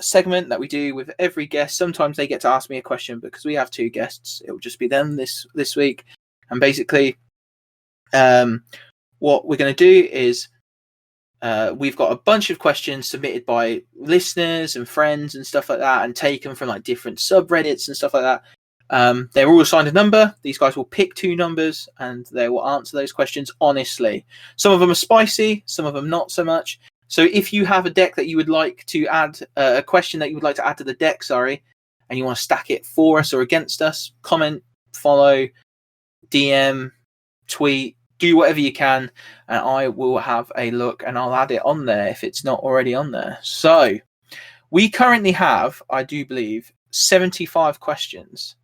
segment that we do with every guest. Sometimes they get to ask me a question, because we have 2 guests. It will just be them this week. And basically, what we're going to do is we've got a bunch of questions submitted by listeners and friends and stuff like that, and taken from like different subreddits and stuff like that. They're all assigned a number. These guys will pick 2 numbers, and they will answer those questions honestly. Some of them are spicy, some of them not so much. So if you have a deck that you would like to add, a question that you would like to add to the deck, and you want to stack it for us or against us, comment, follow, DM, tweet, do whatever you can, and I will have a look, and I'll add it on there if it's not already on there. So we currently have, I do believe, 75 questions.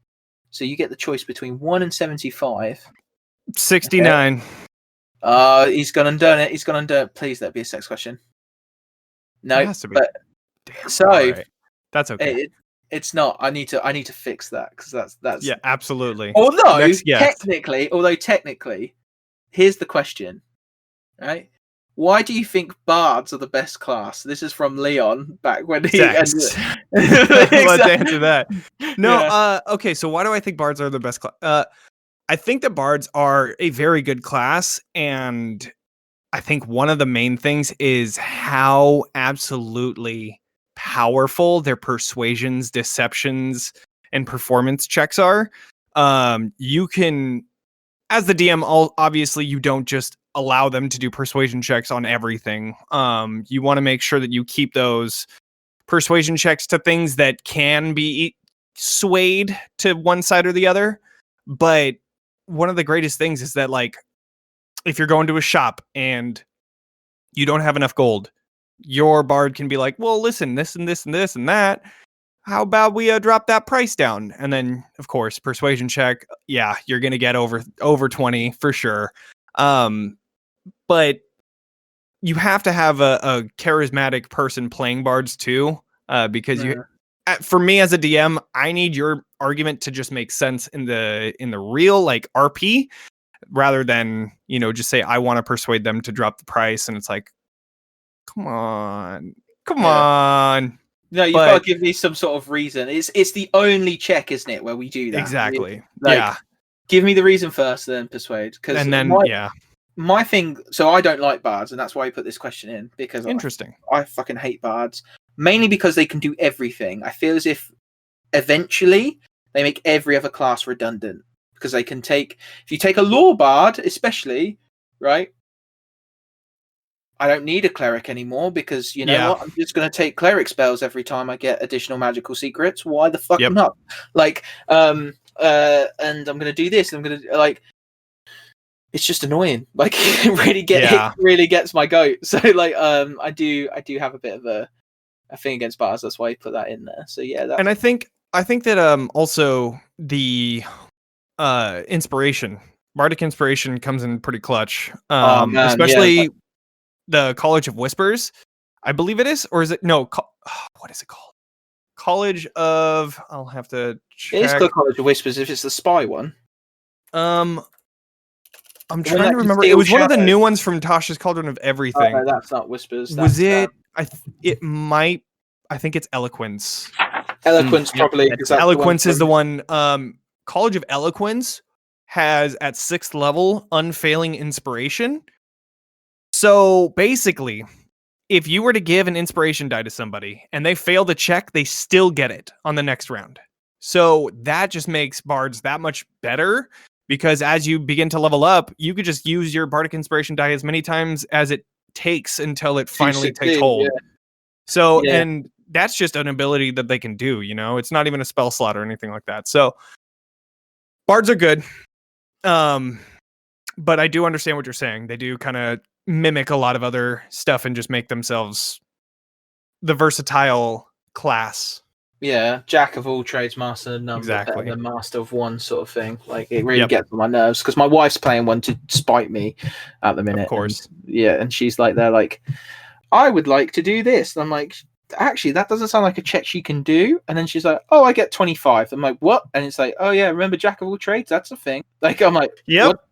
So you get the choice between 1 and 75. 69. He's gone and done it. He's gone and done it. Please, that'd be a sex question. No, it has to be. But damn, so right. That's okay. It's not. I need to fix that, because that's yeah, absolutely. Although technically, here's the question, right? Why do you think Bards are the best class? This is from Leon back when he. Let's answer that. No, okay. So why do I think Bards are the best class? I think that Bards are a very good class, and I think one of the main things is how absolutely powerful their persuasions, deceptions, and performance checks are. You can, as the DM, obviously you don't just allow them to do persuasion checks on everything. You want to make sure that you keep those persuasion checks to things that can be swayed to one side or the other. But one of the greatest things is that, like, if you're going to a shop and you don't have enough gold, your bard can be like, well, listen, this and this and this and that. How about we drop that price down? And then, of course, persuasion check. Yeah, you're going to get over 20 for sure. But you have to have a charismatic person playing bards too, because for me as a DM, I need your argument to just make sense in the real like RP, rather than, just say, I want to persuade them to drop the price. And it's like, come on. No, you've got to give me some sort of reason. It's the only check, isn't it, where we do that? Exactly. Yeah. Give me the reason first, then persuade. Because And then my thing. So I don't like bards, and that's why I put this question in because interesting. I fucking hate bards, mainly because they can do everything. I feel as if eventually they make every other class redundant because they can take. If you take a law bard, especially, right? I don't need a cleric anymore because you know what? I'm just going to take cleric spells every time I get additional magical secrets. Why the fuck not? Like, and I'm going to do this. I'm going to like. It's just annoying. Like, it really gets my goat. So, like, I do have a bit of a thing against bars. That's why I put that in there. So yeah, and I think that also the inspiration, bardic inspiration comes in pretty clutch. Especially the College of Whispers, I believe it is, or is it no? What is it called? College of. I'll have to check. It is called College of Whispers if it's the spy one. I'm trying to remember. It was one of the new ones from Tasha's Cauldron of Everything. No, that's not Whispers. Was it? It might. I think it's Eloquence. Eloquence probably. Eloquence is the one. College of Eloquence has at 6th level unfailing inspiration. So basically, if you were to give an inspiration die to somebody and they fail the check, they still get it on the next round. So that just makes bards that much better because as you begin to level up, you could just use your bardic inspiration die as many times as it takes until it finally takes hold. Yeah. So, and that's just an ability that they can do, you know? It's not even a spell slot or anything like that. So bards are good. But I do understand what you're saying. They do kind of mimic a lot of other stuff and just make themselves the versatile class. Yeah, jack of all trades, master of none, exactly. The master of one sort of thing. Like it really gets on my nerves because my wife's playing one to spite me at the minute. Of course. And she's like, they're like, I would like to do this. And I'm like, actually, that doesn't sound like a check she can do. And then she's like, oh, I get 25. I'm like, what? And it's like, oh yeah, remember jack of all trades? That's a thing. Like, I'm like, what?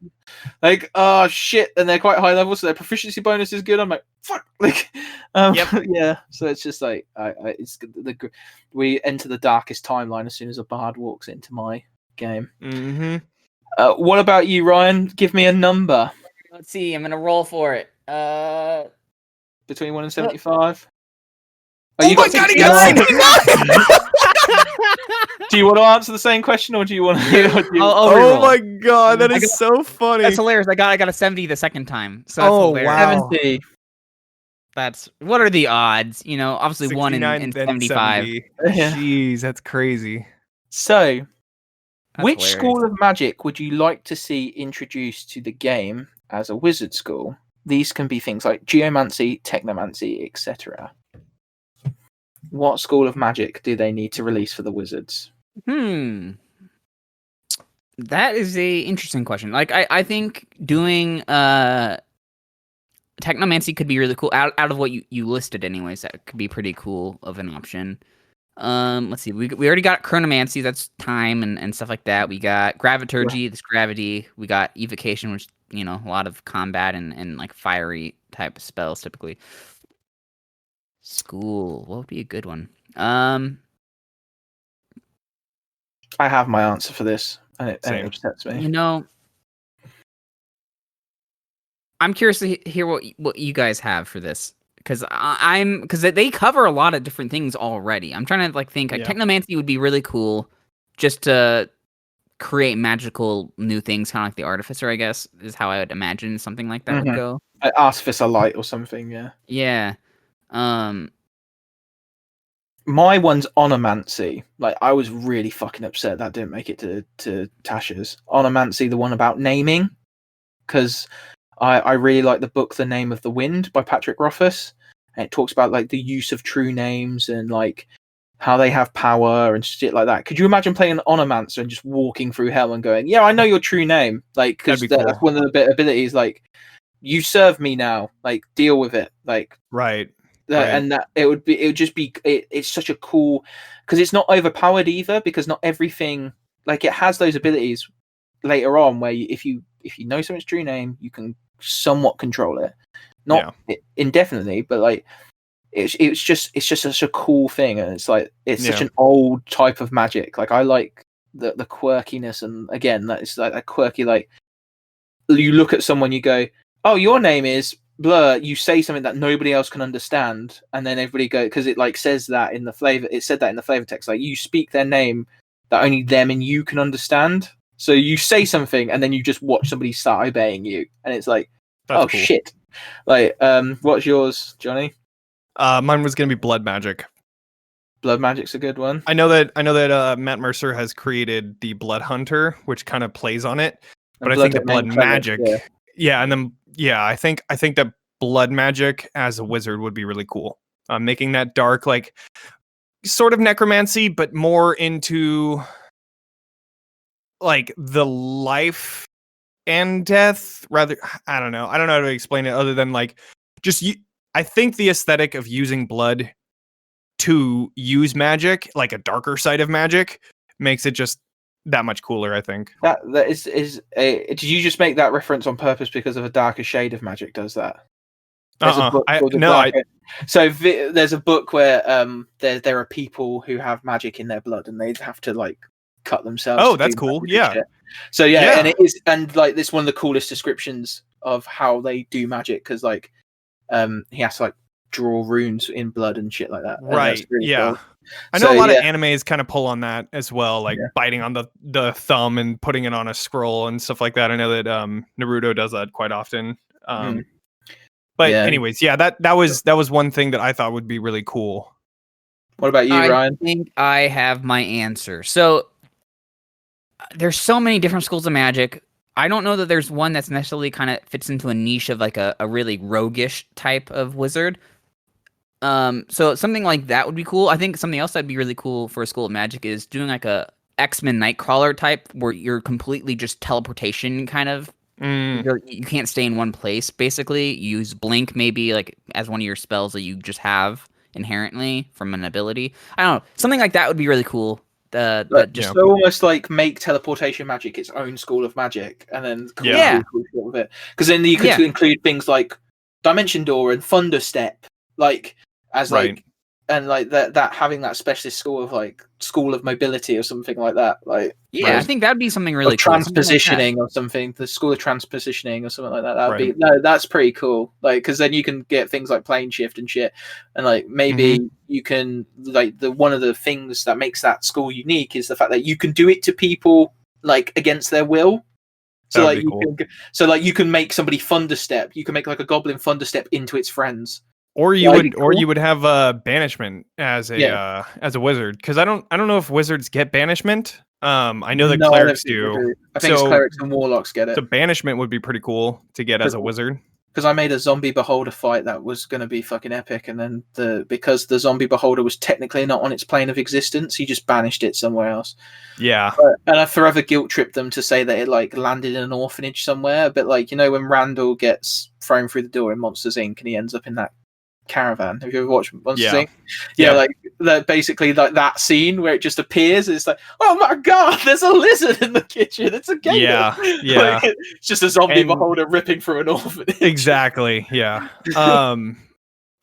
Like, oh shit. And they're quite high level, so their proficiency bonus is good. I'm like, fuck. Like, yeah. So it's just like, we enter the darkest timeline as soon as a bard walks into my game. Mm-hmm. What about you, Ryan? Give me a number. Let's see. I'm gonna roll for it. Between 1 and 75. Oh my god, he got 69! Do you want to answer the same question, or do you want to? Oh my god, that is so funny. That's hilarious. I got a 70 the second time. So that's hilarious. Wow. 70. That's what are the odds? You know, obviously 1 in 75. Jeez, that's crazy. So, which hilarious. school of magic would you like to see introduced to the game as a wizard school? These can be things like geomancy, technomancy, etc. What school of magic do they need to release for the wizards? That is a interesting question. Like, I think doing technomancy could be really cool. Out of what you listed, anyways, that could be pretty cool of an option. Let's see. We already got chronomancy. That's time and stuff like that. We got graviturgy. That's gravity. We got evocation, which a lot of combat and like fiery type of spells typically. School. What would be a good one? I have my answer for this, and it upsets me. I'm curious to hear what you guys have for this, because they cover a lot of different things already. I'm trying to think. Technomancy would be really cool, just to create magical new things, kind of like the Artificer, I guess, is how I would imagine something like that would go. Artificer Light or something, yeah. Yeah. My one's Onomancy. Like, I was really fucking upset that didn't make it to Tasha's. Onomancy, the one about naming, because I really like the book The Name of the Wind by Patrick Rothfuss, and it talks about like the use of true names and like how they have power and shit like that. Could you imagine playing an Onomancer and just walking through hell and going, "Yeah, I know your true name," like because that's one of the abilities. Like, you serve me now. Like, deal with it. Like, right. And that it's such a cool, because it's not overpowered either, because not everything, like, it has those abilities later on where if you know someone's true name, you can somewhat control it, not indefinitely, but like it's just such a cool thing, and it's like it's such an old type of magic. Like, I like the quirkiness, and again, that it's like a quirky, like you look at someone, you go, "Oh, your name is Blur." You say something that nobody else can understand, and then everybody go because it like says that in the flavor. It said that in the flavor text, like you speak their name that only them and you can understand. So you say something, and then you just watch somebody start obeying you, and it's like, That's oh cool. shit! Like, what's yours, Johnny? Mine was gonna be blood magic. Blood magic's a good one. I know that Matt Mercer has created the Blood Hunter, which kind of plays on it. But I think the blood magic, and then I think that blood magic as a wizard would be really cool. Making that dark, like sort of necromancy, but more into like the life and death. Rather, I don't know how to explain it other than like just I think the aesthetic of using blood to use magic, like a darker side of magic, makes it just that much cooler, I think. That is did you just make that reference on purpose because of a darker shade of magic does that? There's a book called So there's a book where there are people who have magic in their blood and they have to like cut themselves. Oh, that's cool. Yeah. So yeah, and it is, and like this one of the coolest descriptions of how they do magic because like he has to like draw runes in blood and shit like that. Right. Really cool. I know a lot of animes kind of pull on that as well, like biting on the thumb and putting it on a scroll and stuff like that. I know that Naruto does that quite often. But anyways, that was one thing that I thought would be really cool. What about you, Ryan? I think I have my answer. So there's so many different schools of magic. I don't know that there's one that's necessarily kind of fits into a niche of like a really roguish type of wizard. So something like that would be cool. I think something else that'd be really cool for a school of magic is doing like a X-Men Nightcrawler type where you're completely just teleportation kind of. You can't stay in one place. Basically, you use blink maybe like as one of your spells that you just have inherently from an ability. I don't know. Something like that would be really cool. Just almost like make teleportation magic its own school of magic, and then with it. Because then you could include things like Dimension Door and Thunderstep, like as like and like that having that specialist school of mobility or something like that. Like I think that'd be something really cool. Transpositioning or something. The school of transpositioning or something like that. That would be that's pretty cool. Like because then you can get things like plane shift and shit, and like maybe you can like one of the things that makes that school unique is the fact that you can do it to people like against their will. So like you can make somebody Thunderstep. You can make like a goblin Thunderstep into its friends. Or you would have banishment as a wizard, because I don't know if wizards get banishment. I know that clerics do. I think it's clerics and warlocks get it. So banishment would be pretty cool to get as a wizard. Because I made a zombie beholder fight that was going to be fucking epic, and then because the zombie beholder was technically not on its plane of existence, he just banished it somewhere else. Yeah, and I forever guilt tripped them to say that it like landed in an orphanage somewhere. But like when Randall gets thrown through the door in Monsters Inc. and he ends up in that caravan. Have you ever watched Monsters Inc? Like that, basically like that scene where it just appears. It's like, oh my god, there's a lizard in the kitchen. It's a gator. Yeah. Like, it's just a zombie beholder ripping through an orphanage. Exactly. Yeah.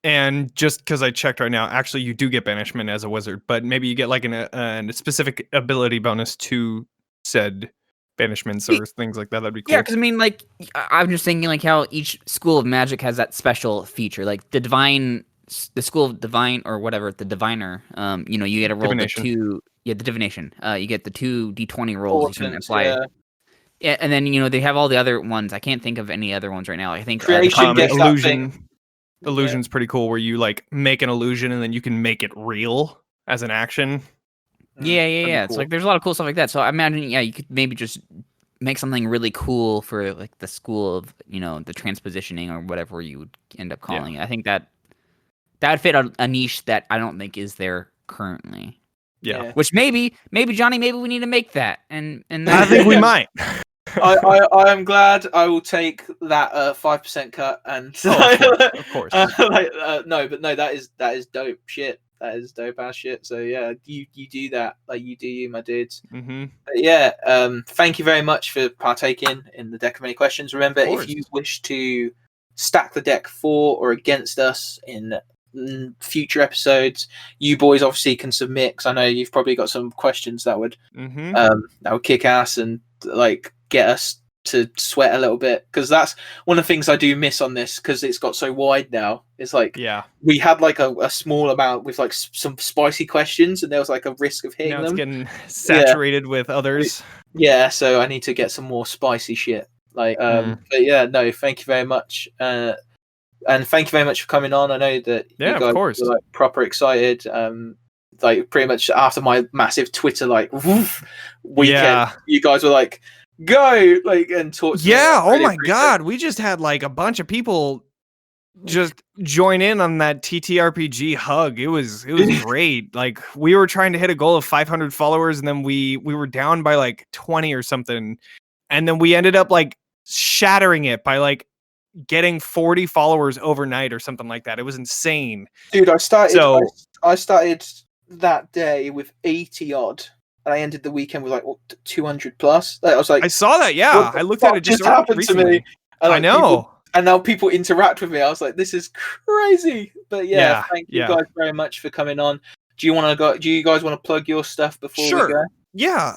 And just because I checked right now, actually, you do get banishment as a wizard, but maybe you get like a specific ability bonus to said banishments or things like that. That'd be cool. Yeah, because I mean, like, I'm just thinking like how each school of magic has that special feature, like the school of divine or whatever, the diviner. You get to roll the divination. You get the 2 d20 rolls you can apply. Yeah, and then they have all the other ones. I can't think of any other ones right now. I think illusion. Illusion's pretty cool, where you like make an illusion and then you can make it real as an action. Yeah. It's like there's a lot of cool stuff like that. So I imagine, you could maybe just make something really cool for like the school of, the transpositioning or whatever you would end up calling it. I think that would fit a niche that I don't think is there currently. Yeah. Which maybe Johnny, maybe we need to make that. And I think we might. I am glad. I will take that 5% cut and of course. No, that is dope shit. That is dope ass shit. So yeah, you do that, like you do you, my dudes. But yeah, thank you very much for partaking in the deck of many questions. Remember, if you wish to stack the deck for or against us in future episodes. You boys obviously can submit, because I know you've probably got some questions that would kick ass and like get us to sweat a little bit, because that's one of the things I do miss on this, because it's got so wide now. It's like we had like a small amount with like some spicy questions, and there was like a risk of hitting now it's them. getting saturated with others. Yeah, so I need to get some more spicy shit. Like, but yeah, no, thank you very much. And thank you very much for coming on. I know that you guys of course. were like proper excited. Like pretty much after my massive Twitter weekend, you guys were like, go, like, and talk to me. Oh my god, we just had like a bunch of people just join in on that TTRPG hug. It was great. Like, we were trying to hit a goal of 500 followers, and then we were down by like 20 or something, and then we ended up like shattering it by like getting 40 followers overnight or something like that. It was insane, dude. I started that day with 80 odd, and I ended the weekend with like 200 plus. I was like, I saw that. Yeah, I looked at it just happened recently. to me. And, like, I know. And now people interact with me. I was like, this is crazy. But yeah, thank you guys very much for coming on. Do you guys want to plug your stuff before we go? Yeah.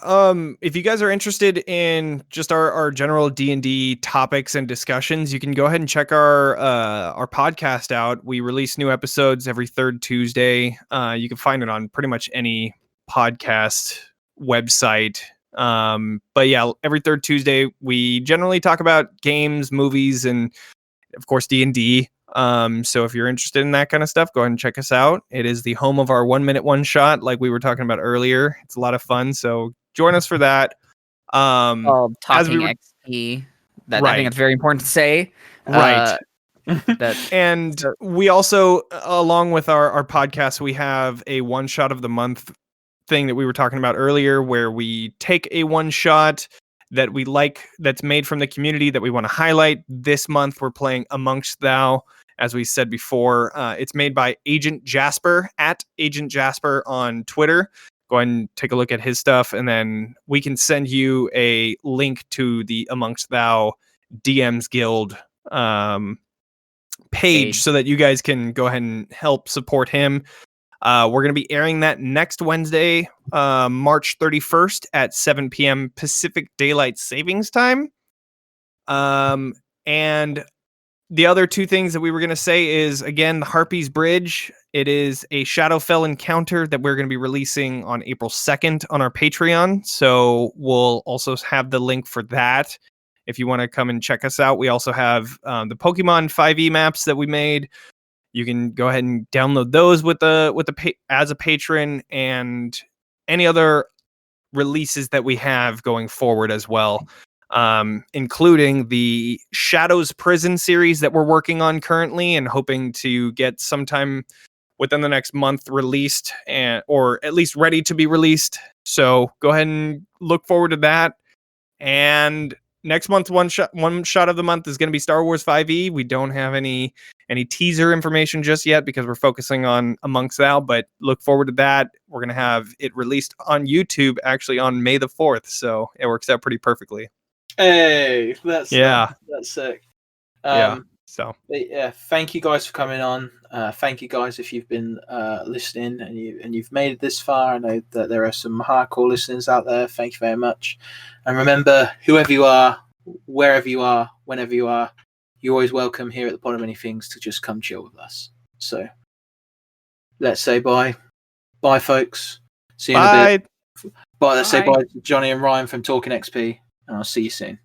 If you guys are interested in just our general D&D topics and discussions, you can go ahead and check our podcast out. We release new episodes every third Tuesday. You can find it on pretty much any podcast website. But yeah, every third Tuesday we generally talk about games, movies, and of course D&D. So if you're interested in that kind of stuff, go ahead and check us out. It is the home of our 1 minute one shot, like we were talking about earlier. It's a lot of fun, so join us for that. Talking XP. I think it's very important to say. Right. And we also, along with our podcast, we have a one shot of the month thing that we were talking about earlier, where we take a one shot that we like, that's made from the community, that we want to highlight. This month we're playing Amongst Thou. As we said before, it's made by Agent Jasper, at Agent Jasper on Twitter. Go ahead and take a look at his stuff, and then we can send you a link to the Amongst Thou DMs Guild page so that you guys can go ahead and help support him. We're going to be airing that next Wednesday, March 31st at 7 p.m. Pacific Daylight Savings Time. And the other two things that we were going to say is, again, the Harpy's Bridge. It is a Shadowfell encounter that we're going to be releasing on April 2nd on our Patreon. So we'll also have the link for that if you want to come and check us out. We also have the Pokemon 5e maps that we made. You can go ahead and download those as a patron, and any other releases that we have going forward as well. Including the Shadows Prison series that we're working on currently and hoping to get sometime within the next month released, or at least ready to be released. So go ahead and look forward to that. And next month, one shot of the month is going to be Star Wars 5e. We don't have any teaser information just yet because we're focusing on Amongst Thou, but look forward to that. We're going to have it released on YouTube actually on May the 4th. So it works out pretty perfectly. Hey, that's sick. So thank you guys for coming on. Thank you guys if you've been listening and you've made it this far. I know that there are some hardcore listeners out there. Thank you very much. And remember, whoever you are, wherever you are, whenever you are, you're always welcome here at the Pod of Many Things to just come chill with us. So let's say bye. Bye, folks. See you in a bit. Let's say bye to Johnny and Ryan from Talking XP, and I'll see you soon.